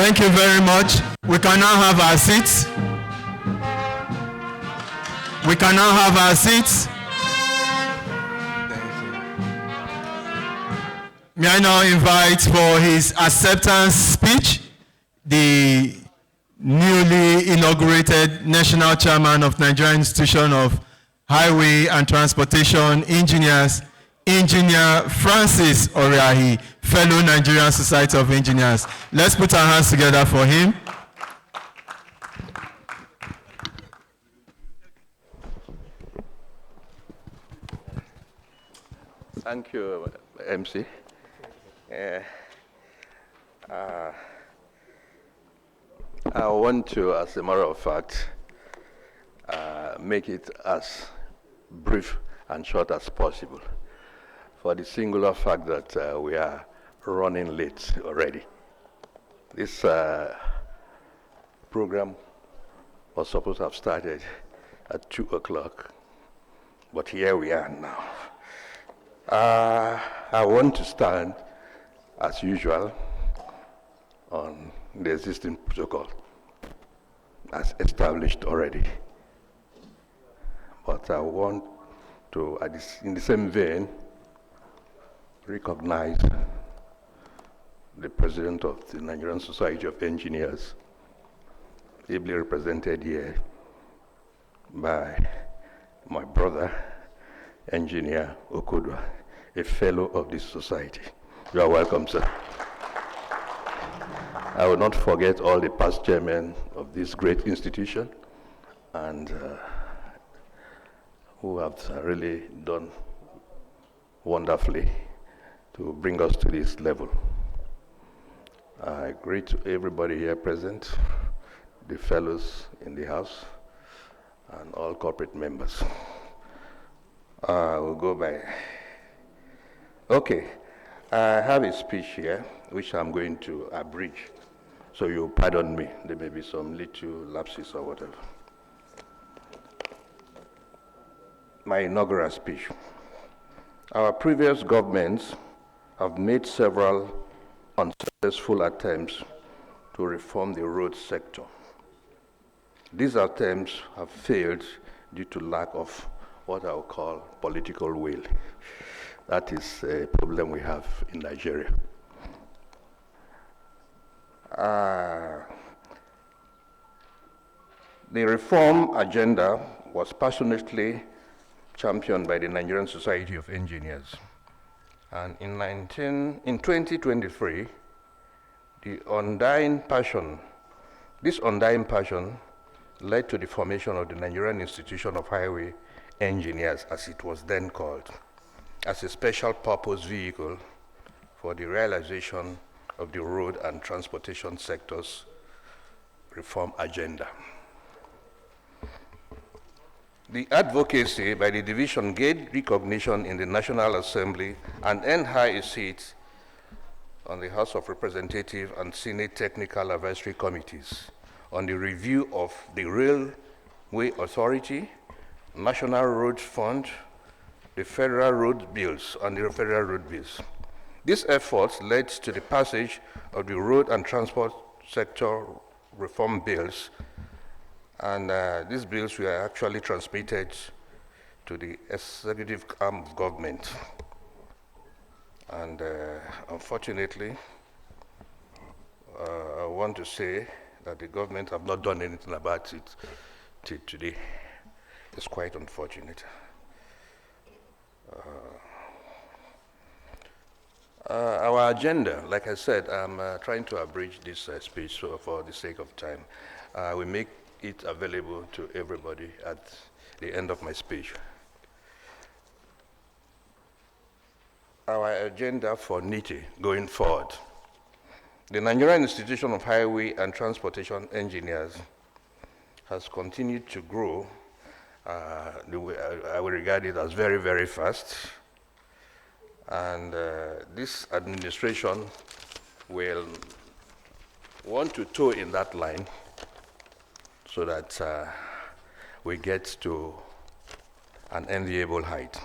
Thank you very much. We can now have our seats. We can now have our seats. May I now invite for his acceptance speech the newly inaugurated National Chairman of Nigerian Institution of Highway and Transportation Engineers, Engineer Francis Oriakhi, fellow Nigerian Society of Engineers. Let's put our hands together for him. Thank you, MC. I want to, as a matter of fact, make it as brief and short as possible, for the singular fact that we are running late already. This program was supposed to have started at 2 o'clock, but here we are now. I want to stand, as usual, on the existing protocol as established already. But I want to, in the same vein, recognize the President of the Nigerian Society of Engineers, ably represented here by my brother, Engineer Okodwa, a fellow of this society. You are welcome, sir. I will not forget all the past chairmen of this great institution and who have really done wonderfully to bring us to this level. I greet everybody here present, the fellows in the house, and all corporate members. We'll go by. Okay, I have a speech here, which I'm going to abridge. So you pardon me, there may be some little lapses or whatever. My inaugural speech. Our previous governments have made several unsuccessful attempts to reform the road sector. These attempts have failed due to lack of what I would call political will. That is a problem we have in Nigeria. The reform agenda was passionately championed by the Nigerian Society of Engineers. And in 2023, this undying passion led to the formation of the Nigerian Institution of Highway Engineers, as it was then called, as a special purpose vehicle for the realization of the road and transportation sector's reform agenda. The advocacy by the division gained recognition in the National Assembly and earned high seats on the House of Representatives and Senate Technical Advisory Committees on the review of the Railway Authority, National Road Fund, the Federal Road Bills, and the Federal Road Bills. These efforts led to the passage of the Road and Transport Sector Reform Bills, and these bills were actually transmitted to the executive arm of government. And unfortunately, I want to say that the government have not done anything about it till today. It's quite unfortunate. Our agenda, like I said, I'm trying to abridge this speech for the sake of time. We make it available to everybody at the end of my speech. Our agenda for Nihte going forward. The Nigerian Institution of Highway and Transportation Engineers has continued to grow. I will regard it as very, very fast. And this administration will want to toe in that line so that we get to an enviable height.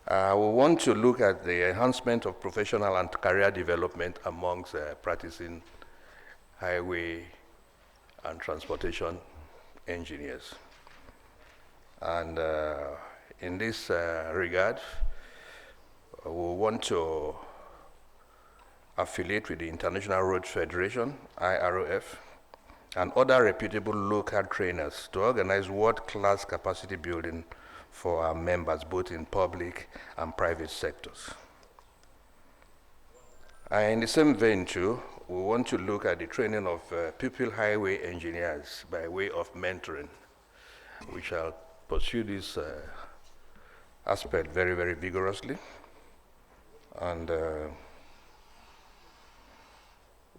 We want to look at the enhancement of professional and career development amongst practicing highway and transportation engineers. And in this regard, we want to affiliate with the International Road Federation, IROF, and other reputable local trainers to organize world-class capacity building for our members, both in public and private sectors. In the same vein too, we want to look at the training of pupil highway engineers by way of mentoring. We shall pursue this aspect very, very vigorously. And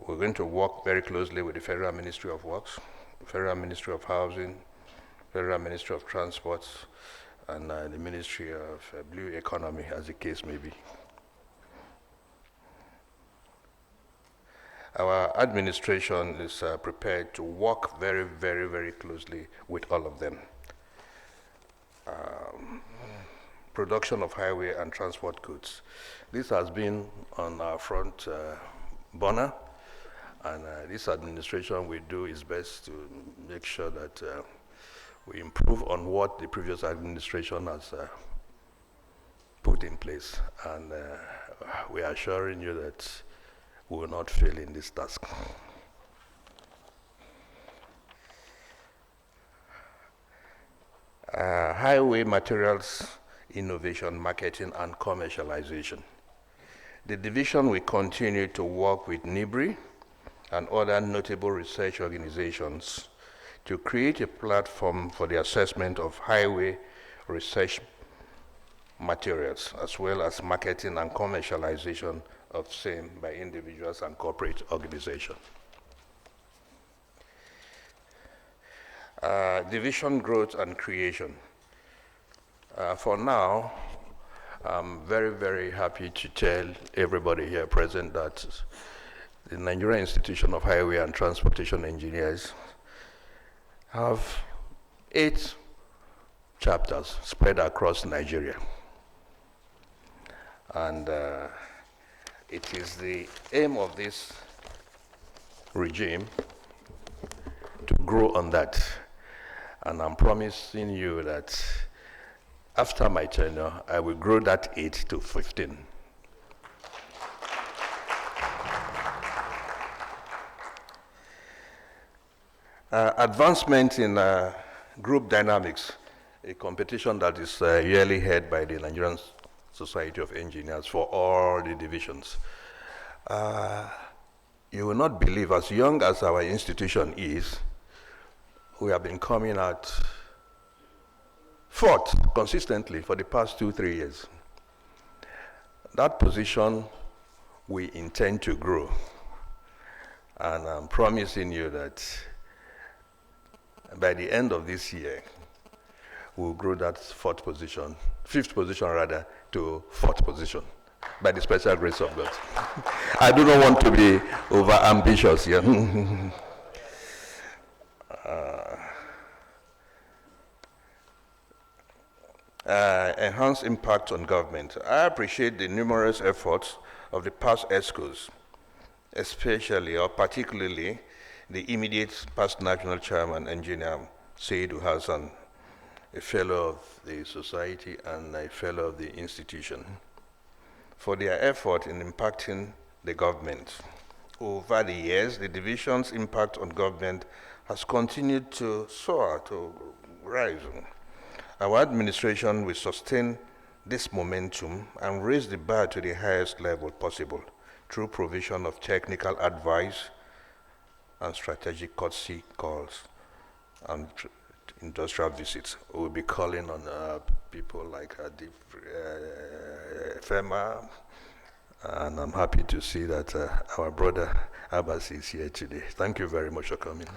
we're going to work very closely with the Federal Ministry of Works, Federal Ministry of Housing, Federal Ministry of Transport, and the Ministry of Blue Economy, as the case may be. Our administration is prepared to work very, very, very closely with all of them. Production of highway and transport goods. This has been on our front burner, and this administration will do its best to make sure that we improve on what the previous administration has put in place. And we are assuring you that we will not fail in this task. Highway materials innovation, marketing, and commercialization. The division will continue to work with NIGERIAN and other notable research organizations to create a platform for the assessment of highway research materials, as well as marketing and commercialization of same by individuals and corporate organizations. Division growth and creation. For now, I'm very, very happy to tell everybody here present that the Nigerian Institution of Highway and Transportation Engineers have 8 chapters spread across Nigeria. And it is the aim of this regime to grow on that. And I'm promising you that after my tenure, I will grow that 8 to 15. Advancement in group dynamics, a competition that is yearly held by the Nigerian Society of Engineers for all the divisions. You will not believe, as young as our institution is, we have been coming out 4th consistently for the past 2-3 years. That position we intend to grow. And I'm promising you that by the end of this year, we'll grow that 5th position rather, to 4th position by the special grace of God. I do not want to be over ambitious here. Enhanced impact on government. I appreciate the numerous efforts of the past ESCOs, especially or particularly the immediate past national chairman, Engineer Seydou Hassan, a fellow of the society and a fellow of the institution, for their effort in impacting the government. Over the years, the division's impact on government has continued to soar, to rise. Our administration will sustain this momentum and raise the bar to the highest level possible through provision of technical advice and strategic courtesy calls and industrial visits. We'll be calling on people like FEMA, and I'm happy to see that our brother Abbas is here today. Thank you very much for coming.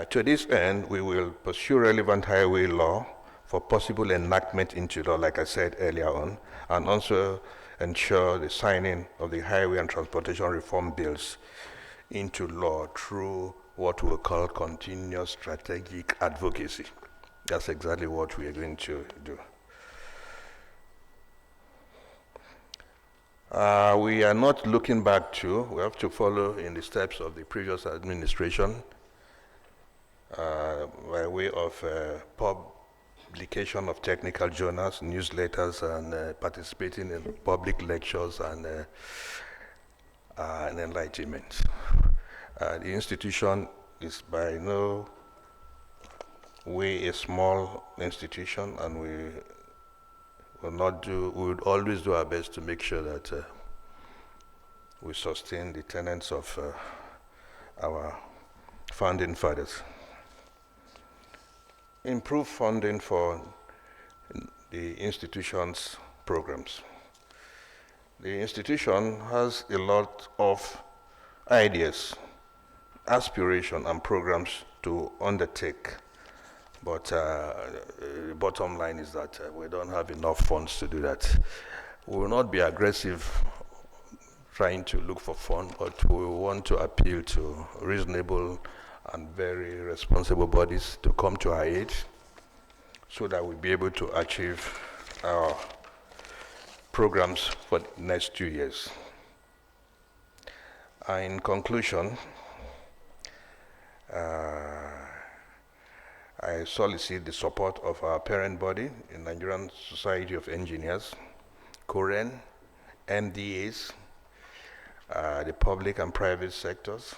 To this end, we will pursue relevant highway law for possible enactment into law, like I said earlier on, and also ensure the signing of the highway and transportation reform bills into law through what we'll call continuous strategic advocacy. That's exactly what we are going to do. We are not looking back to, we have to follow in the steps of the previous administration by way of publication of technical journals, newsletters, and participating in public lectures and enlightenment. The institution is by no way a small institution, and we would always do our best to make sure that we sustain the tenets of our founding fathers. Improve funding for the institution's programs. The institution has a lot of ideas, aspiration, and programs to undertake. But the bottom line is that we don't have enough funds to do that. We will not be aggressive trying to look for funds, but we want to appeal to reasonable and very responsible bodies to come to our aid so that we'll be able to achieve our programs for the next 2 years. In conclusion, I solicit the support of our parent body, the Nigerian Society of Engineers, COREN, MDAs, the public and private sectors,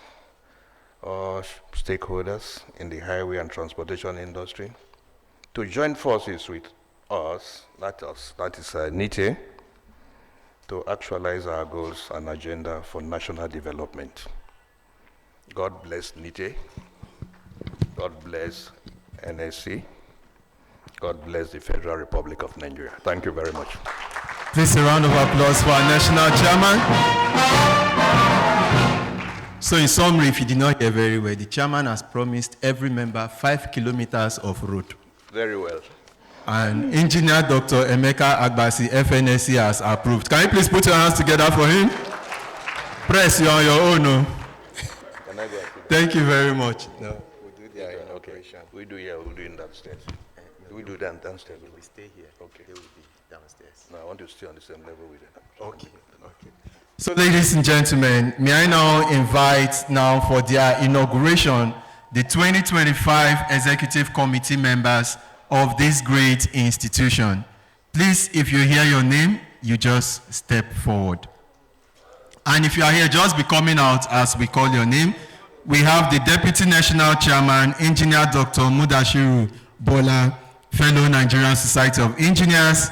all stakeholders in the highway and transportation industry, to join forces with us, that is Nihte, to actualize our goals and agenda for national development. God bless Nihte. God bless NSC. God bless the Federal Republic of Nigeria. Thank you very much. Please a round of applause for our national chairman. So in summary, if you did not hear very well, the chairman has promised every member 5 kilometers of road. Very well. And Engineer Dr. Emeka Agbasi, FNSC, has approved. Can you please put your hands together for him? Press, you're on your own. No? Can I go? Thank you very much. No. We do the inauguration. We do here, we'll do in downstairs. Do we do that downstairs? We stay here. Okay. They will be downstairs. No, I want to stay on the same level with them. Okay. Okay. So ladies and gentlemen, may I now invite now for their inauguration the 2025 Executive Committee members of this great institution. Please, if you hear your name, you just step forward. And if you are here, just be coming out as we call your name. We have the Deputy National Chairman, Engineer Dr. Mudashiru Bola, Fellow Nigerian Society of Engineers.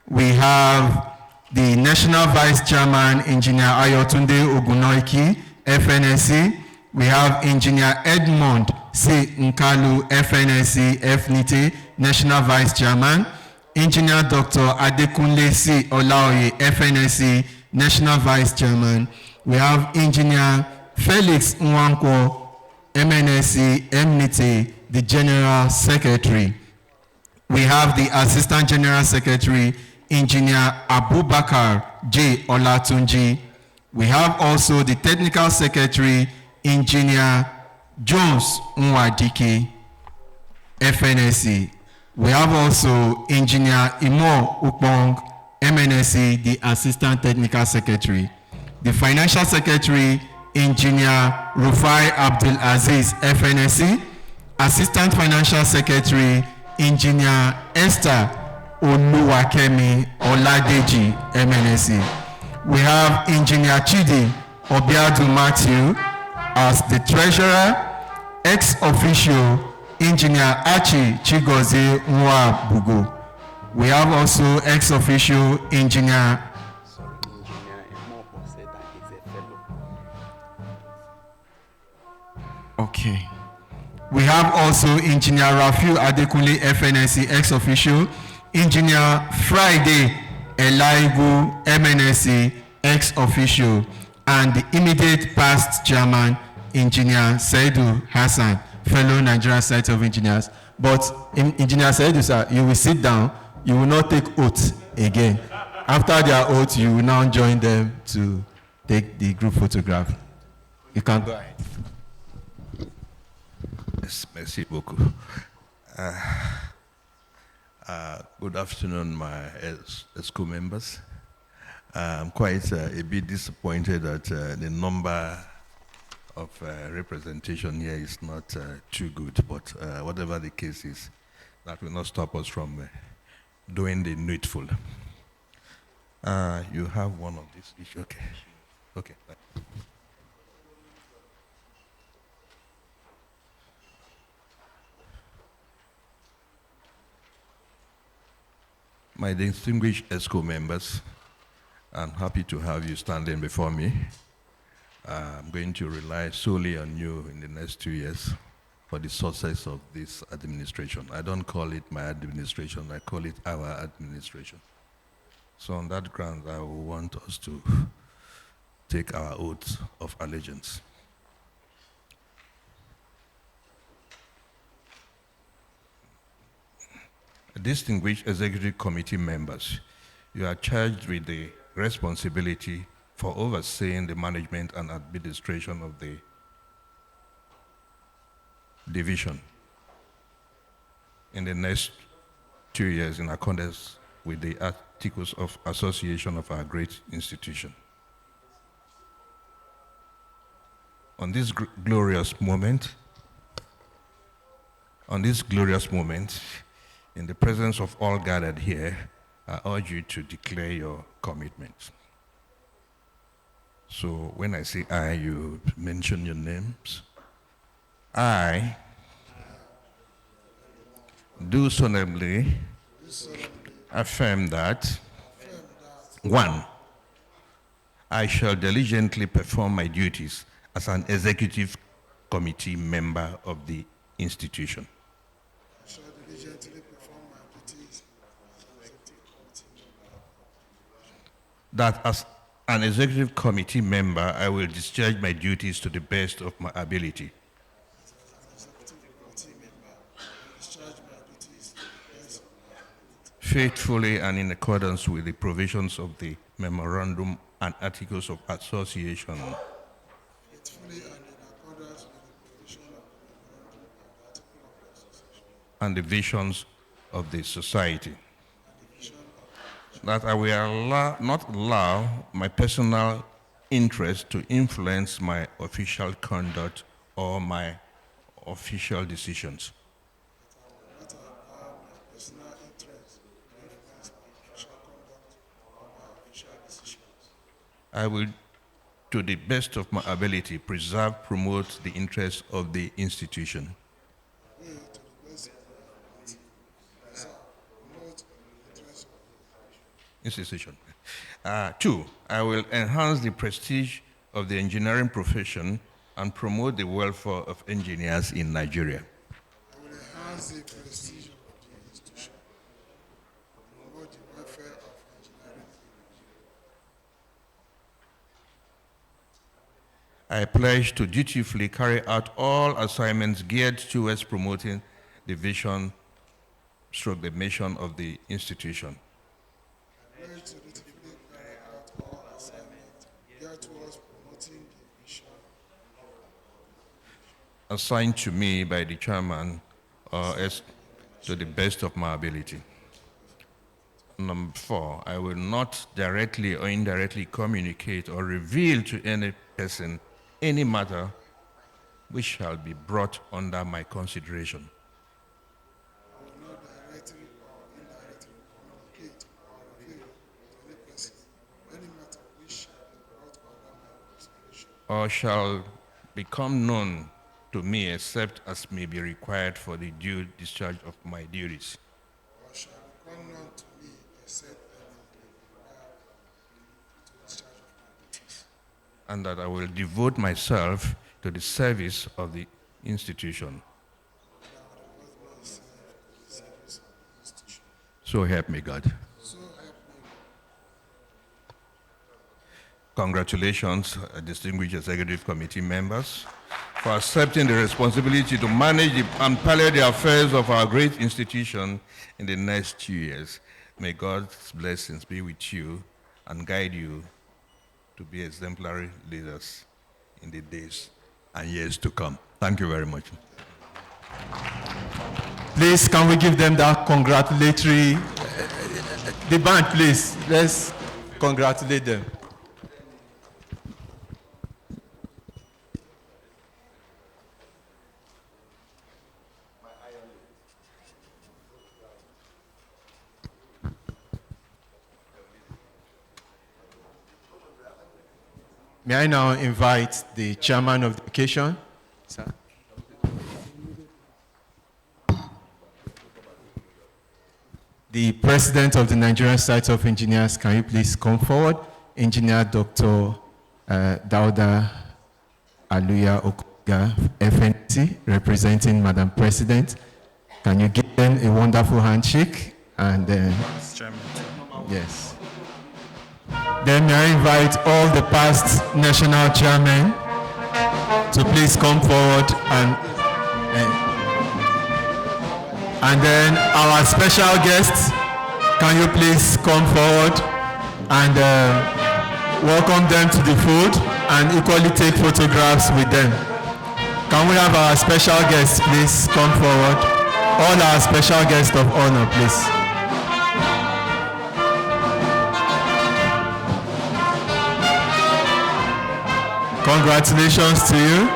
We have the National Vice Chairman, Engineer Ayotunde Ogunoiki, FNSC. We have Engineer Edmond C. Nkalu, FNSC, FNITE, National Vice Chairman. Engineer Dr. Adekunle C. Olaoye, FNSC, National Vice Chairman. We have Engineer Felix Nwankwo, MNSC, MNITE, the General Secretary. We have the Assistant General Secretary, Engineer Abubakar J. Olatunji. We have also the Technical Secretary, Engineer Jones Nwadike, FNSC. We have also Engineer Imo Upong, MNSC, the Assistant Technical Secretary. The Financial Secretary, Engineer Rufai Abdul Aziz, FNSC. Assistant Financial Secretary, Engineer Esther Oluwakemi Oladeji, MNSC. We have Engineer Chidi Obiadu Matthew as the Treasurer. Ex officio, Engineer Achi Chigozie Nwabugo. We have also ex officio Engineer. Okay. We have also Engineer Rafiu Adekunle, FNSC, ex officio. Engineer Friday Elaigu, MNSC, ex officio. And the immediate past chairman, Engineer Saidu Hassan, fellow Nigerian Society of Engineers. But Engineer Saidu, sir, you will sit down. You will not take oath again. After their oath, you will now join them to take the group photograph. You can go ahead. Merci beaucoup. Good afternoon, my ESCO members. I'm quite a bit disappointed that the number of representation here is not too good, but whatever the case is, that will not stop us from doing the needful. You have one of these issues, okay. Okay. My distinguished ESCO members, I'm happy to have you standing before me. I'm going to rely solely on you in the next 2 years for the success of this administration. I don't call it my administration, I call it our administration. So on that ground, I want us to take our oath of allegiance. Distinguished Executive Committee members, you are charged with the responsibility for overseeing the management and administration of the division in the next 2 years in accordance with the Articles of Association of our great institution. On this glorious moment, in the presence of all gathered here, I urge you to declare your commitments. So when I say I, you mention your names. I do solemnly affirm that, 1, I shall diligently perform my duties as an executive committee member of the institution. That as an executive committee member, I will discharge my duties to the best of my ability. Faithfully and in accordance with the provisions of the Memorandum and Articles of Association. And the visions of the society. That I will not allow my personal interest to influence my official conduct or my official decisions. I will, to the best of my ability, preserve, promote the interests of the institution. Institution. 2, I will enhance the prestige of the engineering profession and promote the welfare of engineers in Nigeria. I will enhance the prestige of the institution and promote the welfare of engineering. I pledge to dutifully carry out all assignments geared towards promoting the vision / the mission of the institution. I pledge to dutifully carry out all assignments geared towards promoting the vision assigned to me by the chairman to the best of my ability. Number 4, I will not directly or indirectly communicate or reveal to any person any matter which shall be brought under my consideration. I will not directly or indirectly communicate or reveal to any person any matter which shall be brought under my consideration. Or shall become known to me except as may be required for the due discharge of my duties. Or shall become known to me except as may be required to discharge of my duties. And that I will devote myself to the service of the institution. So help me God. So help me. Congratulations, distinguished executive committee members, for accepting the responsibility to manage and pilot the affairs of our great institution in the next 2 years. May God's blessings be with you and guide you to be exemplary leaders in the days and years to come. Thank you very much. Please, can we give them that congratulatory, the band, please. Let's congratulate them. May I now invite the chairman of the occasion, sir? The president of the Nigerian Society of Engineers, can you please come forward? Engineer Dr. Dauda Aluya Okoga, FNC, representing Madam President. Can you give them a wonderful handshake? And then, yes. Then may I invite all the past national chairmen to please come forward and then our special guests, can you please come forward and welcome them to the food and equally take photographs with them. Can we have our special guests please come forward? All our special guests of honor, please. Congratulations to you.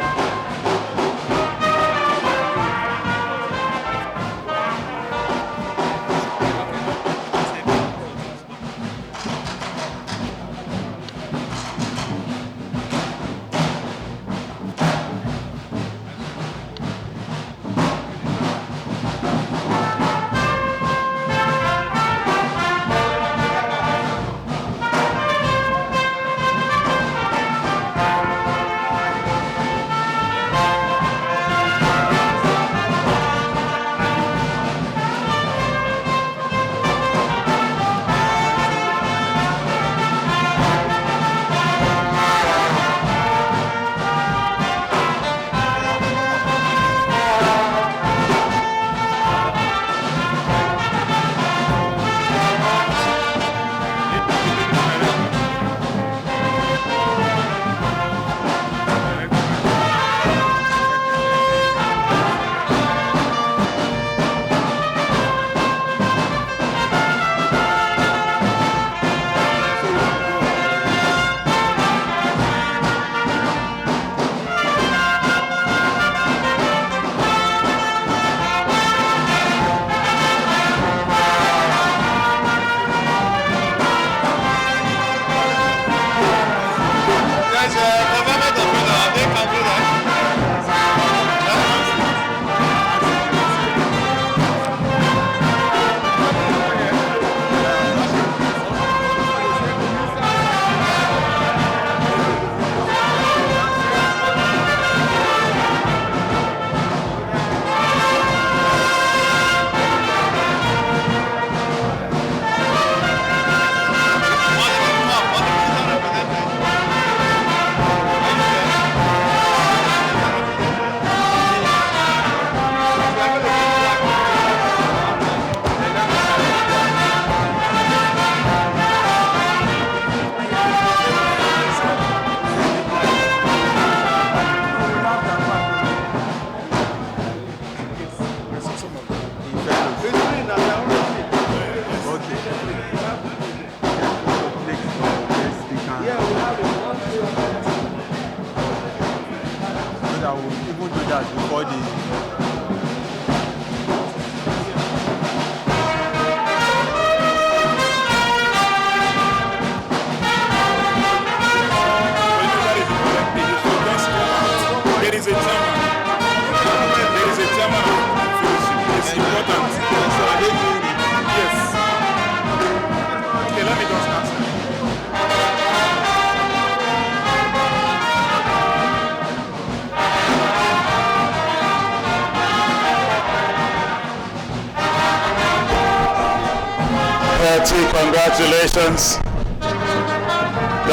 Congratulations.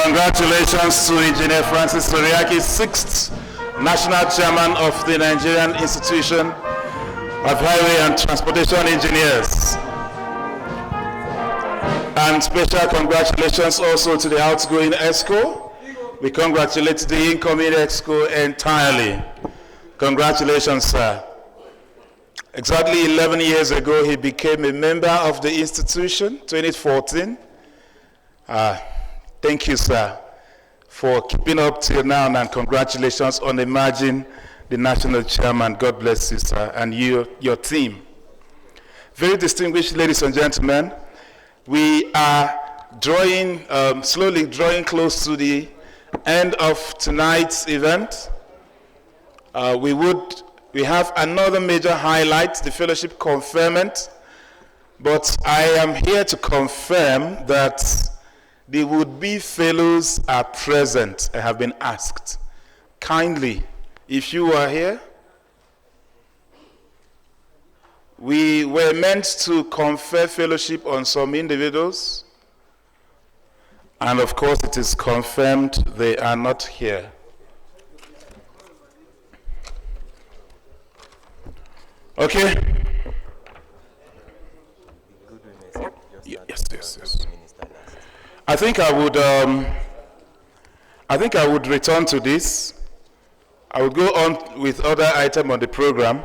Congratulations to Engineer Francis Oriakhi, 6th National Chairman of the Nigerian Institution of Highway and Transportation Engineers. And special congratulations also to the outgoing EXCO. We congratulate the incoming EXCO entirely. Congratulations, sir. Exactly 11 years ago, he became a member of the institution, 2014. Thank you, sir, for keeping up till now, and congratulations on emerging the national chairman. God bless you, sir, and your team. Very distinguished ladies and gentlemen, we are slowly drawing close to the end of tonight's event. We have another major highlight, the fellowship conferment, but I am here to confirm that the would-be fellows are present and have been asked. Kindly, if you are here, we were meant to confer fellowship on some individuals, and of course it is confirmed they are not here. Okay. Yes. I think I would return to this. I would go on with other items on the program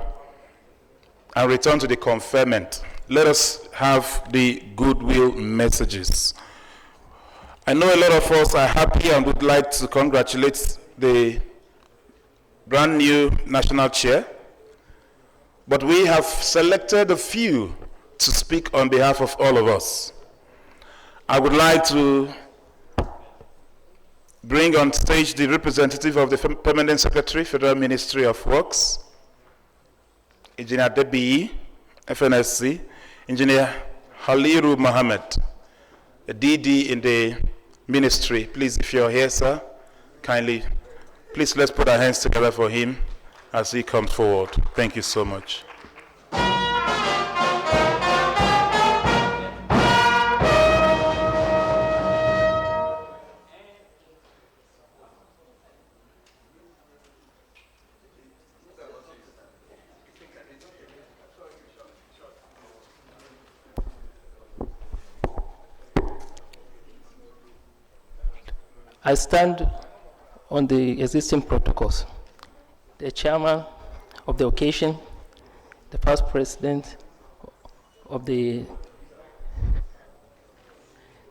and return to the conferment. Let us have the goodwill messages. I know a lot of us are happy and would like to congratulate the brand new national chair, but we have selected a few to speak on behalf of all of us. I would like to bring on stage the representative of the Permanent Secretary, Federal Ministry of Works, Engineer Debi, FNSC, Engineer Haliru Mohammed, a DD in the ministry. Please, if you're here, sir, kindly, please let's put our hands together for him as he comes forward. Thank you so much. I stand on the existing protocols. The chairman of the occasion, the first president of the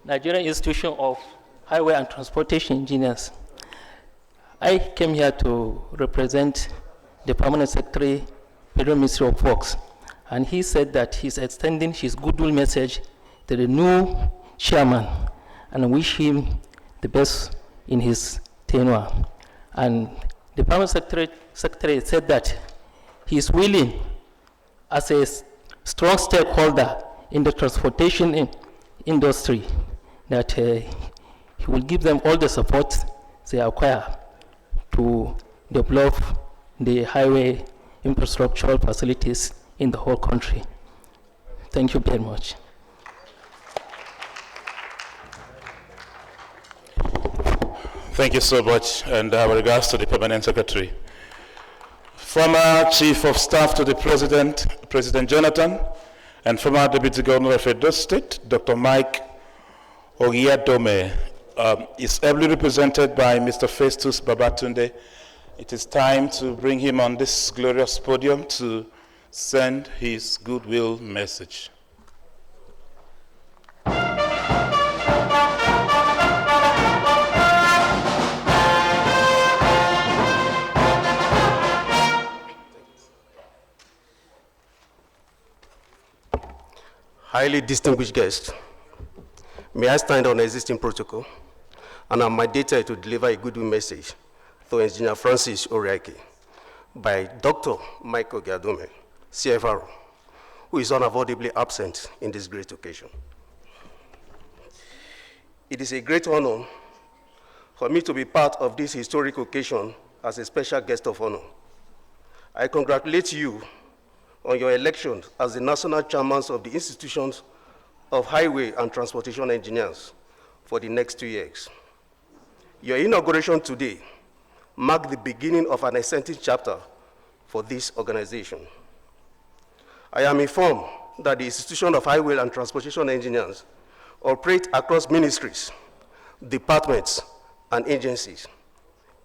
Nigerian Institution of Highway and Transportation Engineers. I came here to represent the Permanent Secretary, Federal Ministry of Works, and he said that he's extending his goodwill message to the new chairman and wish him the best in his tenure. And the Permanent Secretary said that he is willing, as a strong stakeholder in the transportation industry, that he will give them all the support they acquire to develop the highway infrastructural facilities in the whole country. Thank you very much. Thank you so much, and with regards to the Permanent Secretary. Former Chief of Staff to the President, President Jonathan, and former Deputy Governor of Edo State, Dr. Mike Oriakhi, is ably represented by Mr. Festus Babatunde. It is time to bring him on this glorious podium to send his goodwill message. Highly distinguished guests, may I stand on existing protocol and am mandated to deliver a goodwill message to Engineer Francis Oriakhi by Dr. Michael Gadome, CFRO, who is unavoidably absent in this great occasion. It is a great honor for me to be part of this historic occasion as a special guest of honor. I congratulate you on your election as the national chairman of the Institutions of Highway and Transportation Engineers for the next 2 years. Your inauguration today marked the beginning of an exciting chapter for this organization. I am informed that the Institution of Highway and Transportation Engineers operate across ministries, departments, and agencies,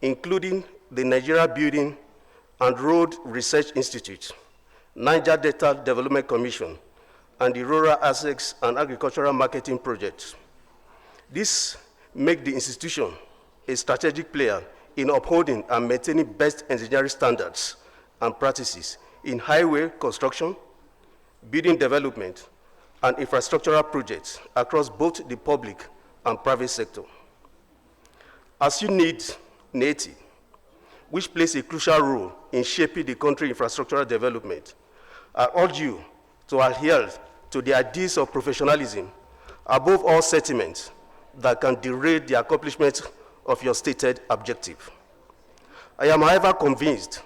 including the Nigeria Building and Road Research Institute Niger Delta Development Commission, and the Rural Assets and Agricultural Marketing Project. This makes the institution a strategic player in upholding and maintaining best engineering standards and practices in highway construction, building development, and infrastructural projects across both the public and private sector. As you need Nihte, which plays a crucial role in shaping the country's infrastructural development, I urge you to adhere to the ideas of professionalism above all sentiments that can derail the accomplishment of your stated objective. I am, however, convinced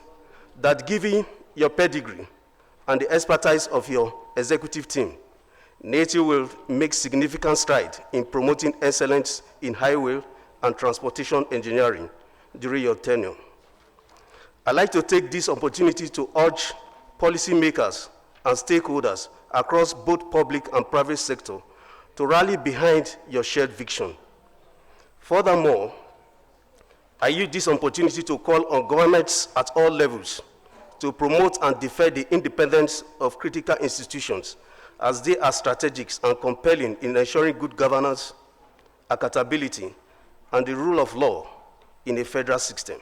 that given your pedigree and the expertise of your executive team, Nihte will make significant strides in promoting excellence in highway and transportation engineering during your tenure. I'd like to take this opportunity to urge policymakers and stakeholders across both public and private sector to rally behind your shared vision. Furthermore, I use this opportunity to call on governments at all levels to promote and defend the independence of critical institutions, as they are strategic and compelling in ensuring good governance, accountability, and the rule of law in a federal system.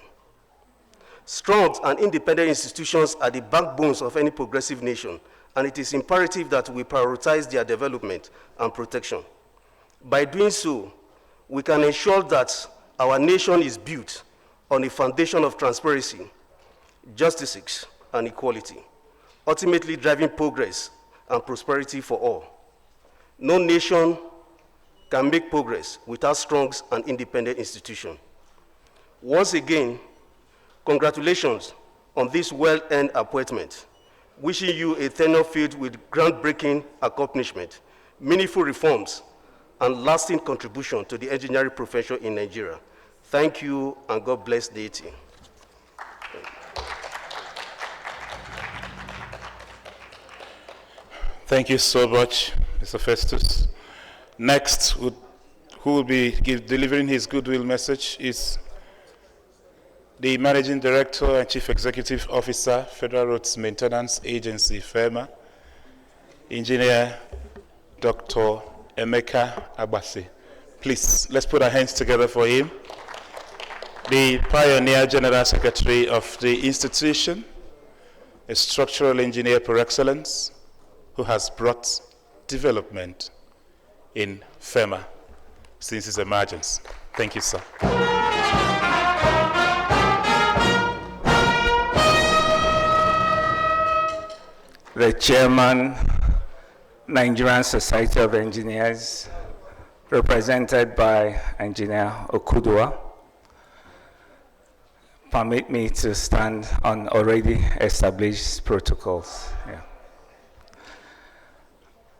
Strong and independent institutions are the backbones of any progressive nation, and it is imperative that we prioritize their development and protection. By doing so, we can ensure that our nation is built on a foundation of transparency, justice, and equality, ultimately driving progress and prosperity for all. No nation can make progress without strong and independent institutions. Once again, congratulations on this well-earned appointment. Wishing you a tenure filled with groundbreaking accomplishment, meaningful reforms, and lasting contribution to the engineering profession in Nigeria. Thank you, and God bless Nihte. Thank you so much, Mr. Festus. Next, who will be delivering his goodwill message is the Managing Director and Chief Executive Officer, Federal Roads Maintenance Agency, FEMA, Engineer Dr. Emeka Agbasi. Please, let's put our hands together for him. The Pioneer General Secretary of the institution, a structural engineer per excellence, who has brought development in FEMA since its emergence. Thank you, sir. The Chairman, Nigerian Society of Engineers, represented by Engineer Okudua, permit me to stand on already established protocols. Yeah.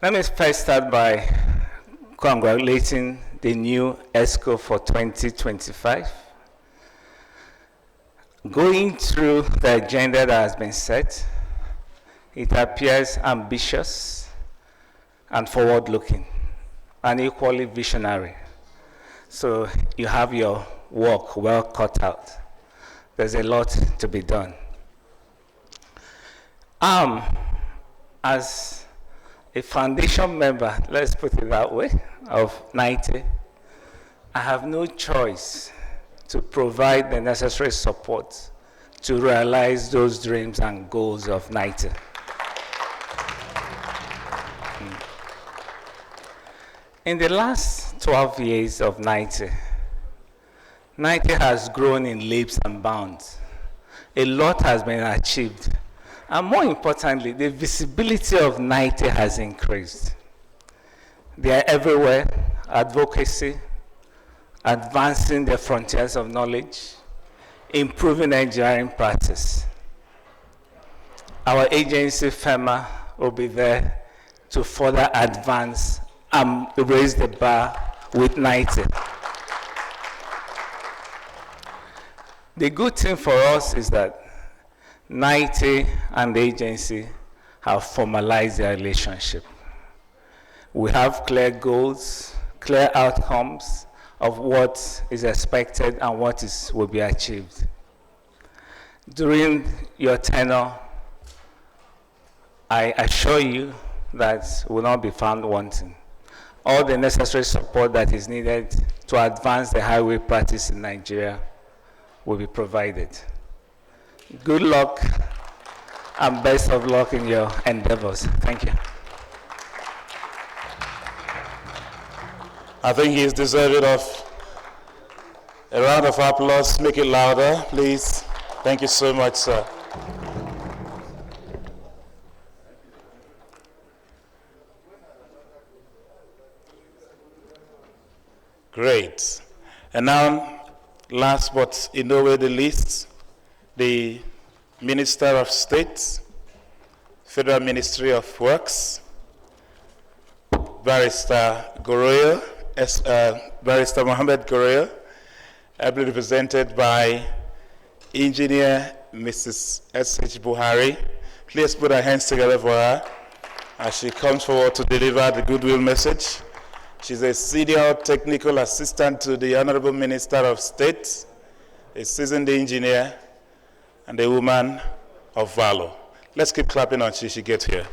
Let me first start by congratulating the new ESCO for 2025. Going through the agenda that has been set, it appears ambitious and forward-looking and equally visionary. So you have your work well cut out. There's a lot to be done. As a foundation member, let's put it that way, of Nihte, I have no choice to provide the necessary support to realize those dreams and goals of Nihte. In the last 12 years of Nihte has grown in leaps and bounds. A lot has been achieved. And more importantly, the visibility of Nihte has increased. They are everywhere: advocacy, advancing the frontiers of knowledge, improving engineering practice. Our agency, FEMA, will be there to further advance and raise the bar with Nihte. The good thing for us is that Nihte and the agency have formalized their relationship. We have clear goals, clear outcomes of what is expected and what will be achieved. During your tenure, I assure you that will not be found wanting. All the necessary support that is needed to advance the highway practice in Nigeria will be provided. Good luck and best of luck in your endeavors. Thank you. I think he's deserving of a round of applause. Make it louder, please. Thank you so much, sir. Great. And now, last but in no way the least, the Minister of State, Federal Ministry of Works, Barrister Goroyo, Barrister Mohammed Goroyo, ably represented by Engineer Mrs. S.H. Buhari. Please put our hands together for her as she comes forward to deliver the goodwill message. She's a senior technical assistant to the Honorable Minister of State, a seasoned engineer, and a woman of valor. Let's keep clapping until she gets here.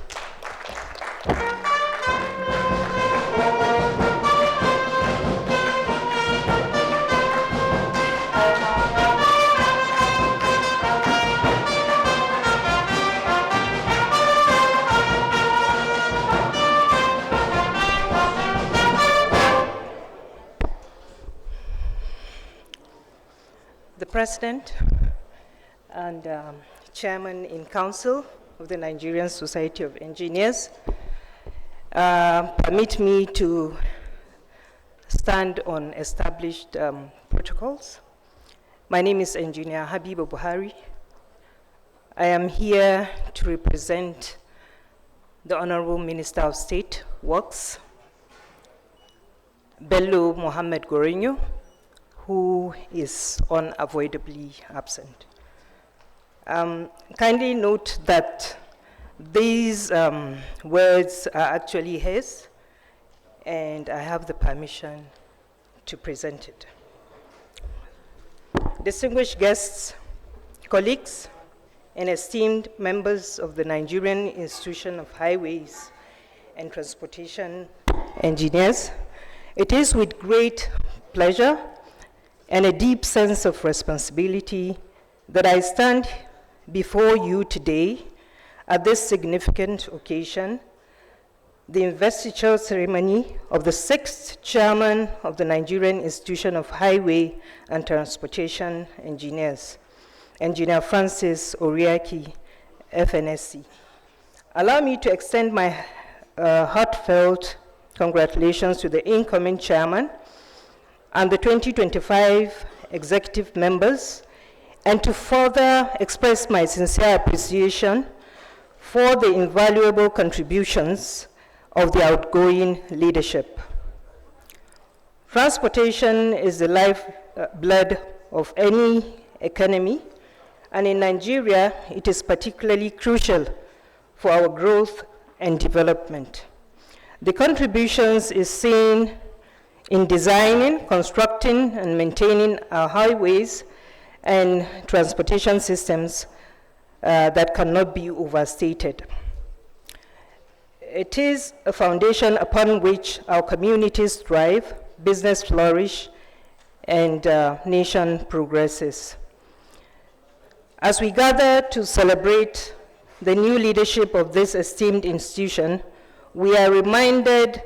The President and Chairman in Council of the Nigerian Society of Engineers, permit me to stand on established protocols. My name is Engineer Habiba Buhari. I am here to represent the Honorable Minister of State, Works, Bello Mohammed Gorenyo, who is unavoidably absent. Kindly note that these words are actually his, and I have the permission to present it. Distinguished guests, colleagues, and esteemed members of the Nigerian Institution of Highways and Transportation Engineers, it is with great pleasure and a deep sense of responsibility that I stand before you today at this significant occasion, the investiture ceremony of the 6th Chairman of the Nigerian Institution of Highway and Transportation Engineers, Engineer Francis Oriakhi, FNSC. Allow me to extend my heartfelt congratulations to the incoming Chairman and the 2025 executive members, and to further express my sincere appreciation for the invaluable contributions of the outgoing leadership. Transportation is the lifeblood of any economy, and in Nigeria, it is particularly crucial for our growth and development. The contributions is seen in designing, constructing, and maintaining our highways and transportation systems that cannot be overstated. It is a foundation upon which our communities thrive, business flourish, and nation progresses. As we gather to celebrate the new leadership of this esteemed institution, we are reminded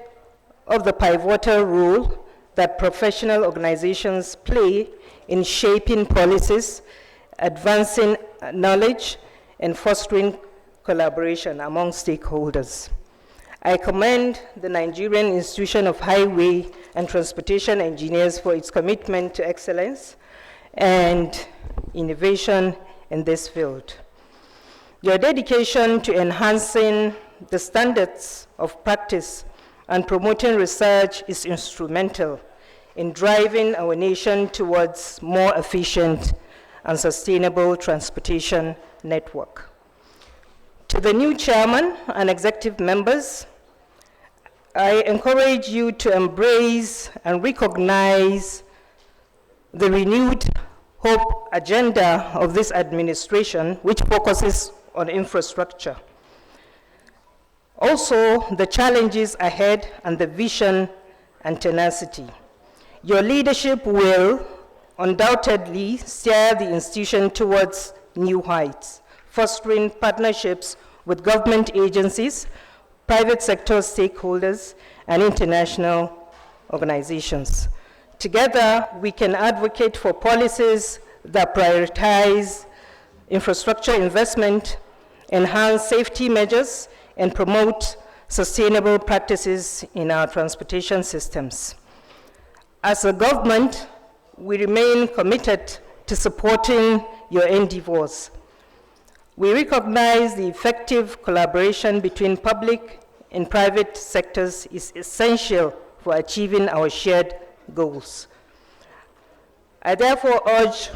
of the pivotal role that professional organizations play in shaping policies, advancing knowledge, and fostering collaboration among stakeholders. I commend the Nigerian Institution of Highway and Transportation Engineers for its commitment to excellence and innovation in this field. Your dedication to enhancing the standards of practice and promoting research is instrumental in driving our nation towards more efficient and sustainable transportation network. To the new chairman and executive members, I encourage you to embrace and recognize the renewed hope agenda of this administration, which focuses on infrastructure. Also, the challenges ahead and the vision and tenacity. Your leadership will undoubtedly steer the institution towards new heights, fostering partnerships with government agencies, private sector stakeholders, and international organizations. Together, we can advocate for policies that prioritize infrastructure investment, enhance safety measures, and promote sustainable practices in our transportation systems. As a government, we remain committed to supporting your endeavors. We recognize the effective collaboration between public and private sectors is essential for achieving our shared goals. I therefore urge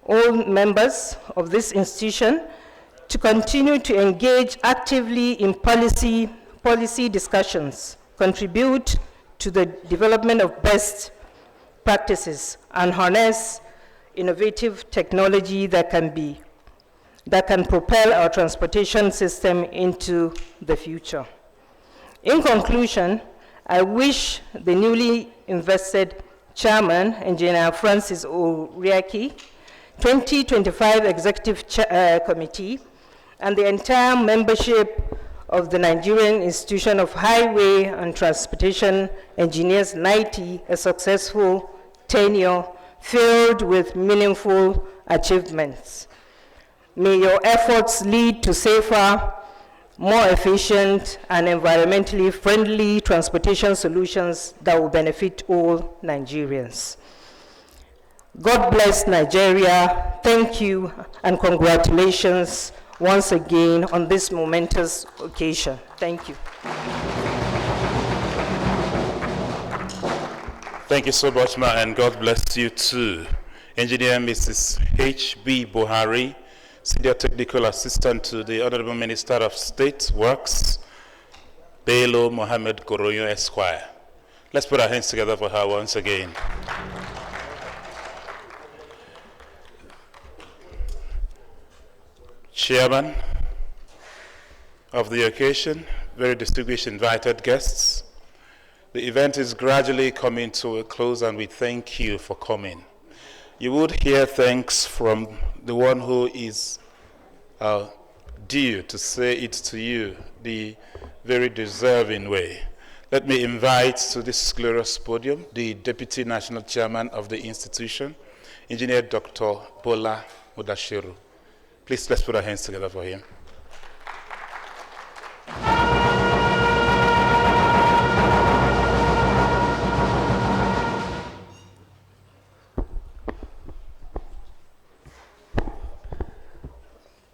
all members of this institution to continue to engage actively in policy discussions, contribute to the development of best practices, and harness innovative technology that can propel our transportation system into the future. In conclusion, I wish the newly invested Chairman, Engineer Francis Oriakhi, 2025 Executive Committee, and the entire membership of the Nigerian Institution of Highway and Transportation Engineers, Nihte, a successful tenure filled with meaningful achievements. May your efforts lead to safer, more efficient, and environmentally friendly transportation solutions that will benefit all Nigerians. God bless Nigeria. Thank you and congratulations once again on this momentous occasion. Thank you. Thank you so much, Ma, and God bless you too. Engineer Mrs. H.B. Buhari, Senior Technical Assistant to the Honorable Minister of State Works, Bello Mohammed Goroyo Esquire. Let's put our hands together for her once again. Chairman of the occasion, very distinguished invited guests, the event is gradually coming to a close and we thank you for coming. You would hear thanks from the one who is due to say it to you the very deserving way. Let me invite to this glorious podium the Deputy National Chairman of the institution, Engineer Dr. Bola Mudashiru. Please, let's put our hands together for him.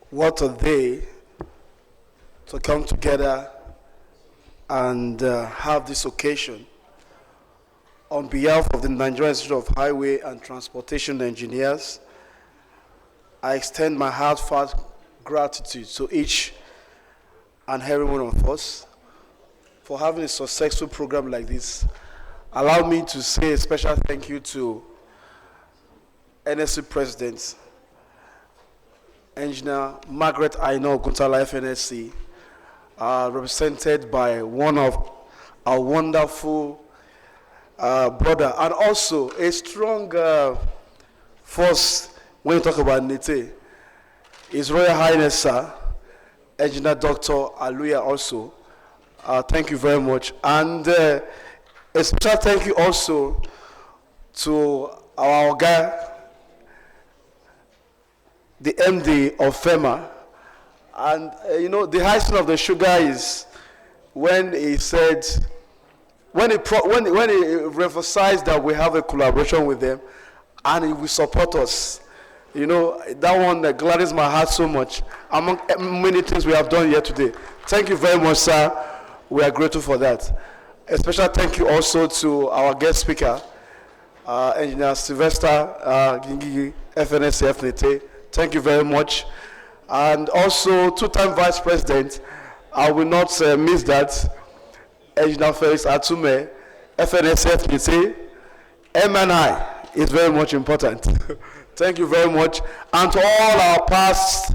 What a day to come together and have this occasion. On behalf of the Nigerian Institute of Highway and Transportation Engineers, I extend my heartfelt gratitude to each and every one of us for having a successful program like this. Allow me to say a special thank you to NSC President, Engineer Margaret Aino Oguntala FNSC, represented by one of our wonderful brother, and also a strong force when you talk about Nihte. His Royal Highness, Sir, Engineer Dr. Aluya also. Thank you very much. And a special thank you also to our guy, the MD of FEMA. And you know, the icing of the sugar is when he said, when he emphasized that we have a collaboration with them and he will support us. You know, that one gladdens my heart so much, among many things we have done here today. Thank you very much, sir. We are grateful for that. A special thank you also to our guest speaker, Engineer Sylvester Gingigi, FNSC Nihte. Thank you very much. And also, two-time Vice President, I will not miss that, Engineer Felix Atume, FNSC Nihte. M&I is very much important. Thank you very much. And to all our past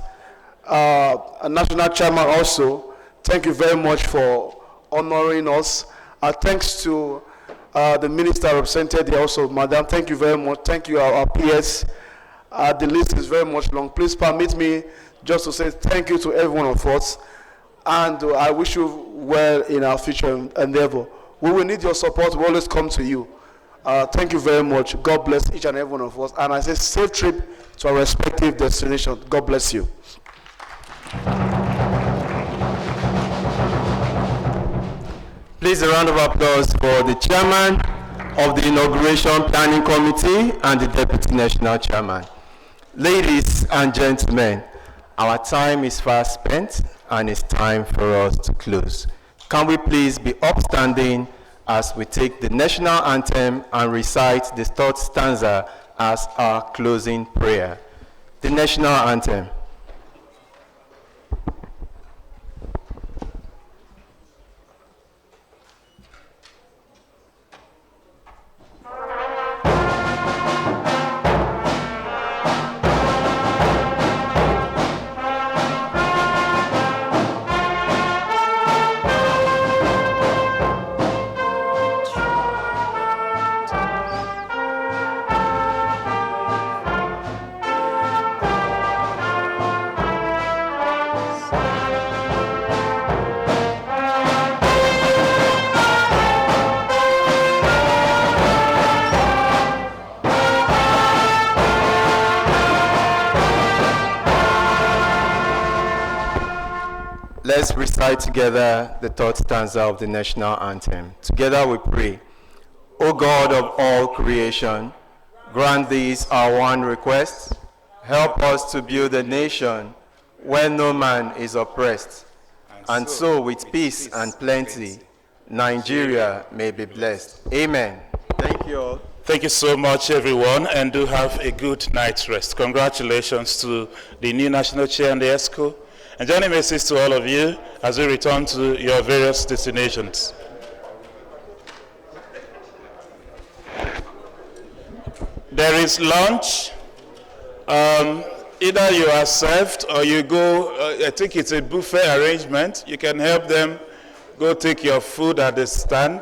national chairman also, Thank you very much for honoring us. Thanks to the minister represented here also, Madam. Thank you very much. Thank you, our peers. The list is very much long. Please permit me just to say thank you to every one of us, and I wish you well in our future endeavor. We will need your support. We always come to you. Thank you very much. God bless each and every one of us. And I say safe trip to our respective destinations. God bless you. Please, a round of applause for the chairman of the Inauguration Planning Committee and the Deputy National Chairman. Ladies and gentlemen, our time is fast spent and it's time for us to close. Can we please be upstanding as we take the national anthem and recite the third stanza as our closing prayer. The national anthem. Let's recite together the third stanza of the national anthem. Together we pray. O God of all creation, grant these our one request. Help us to build a nation where no man is oppressed. And so with peace and plenty, Nigeria may be blessed. Amen. Thank you all. Thank you so much, everyone, and do have a good night's rest. Congratulations to the new national chair and the ESCO. And journey messages to all of you as we return to your various destinations. There is lunch. Either you are served or you go, I think it's a buffet arrangement. You can help them go take your food at the stand.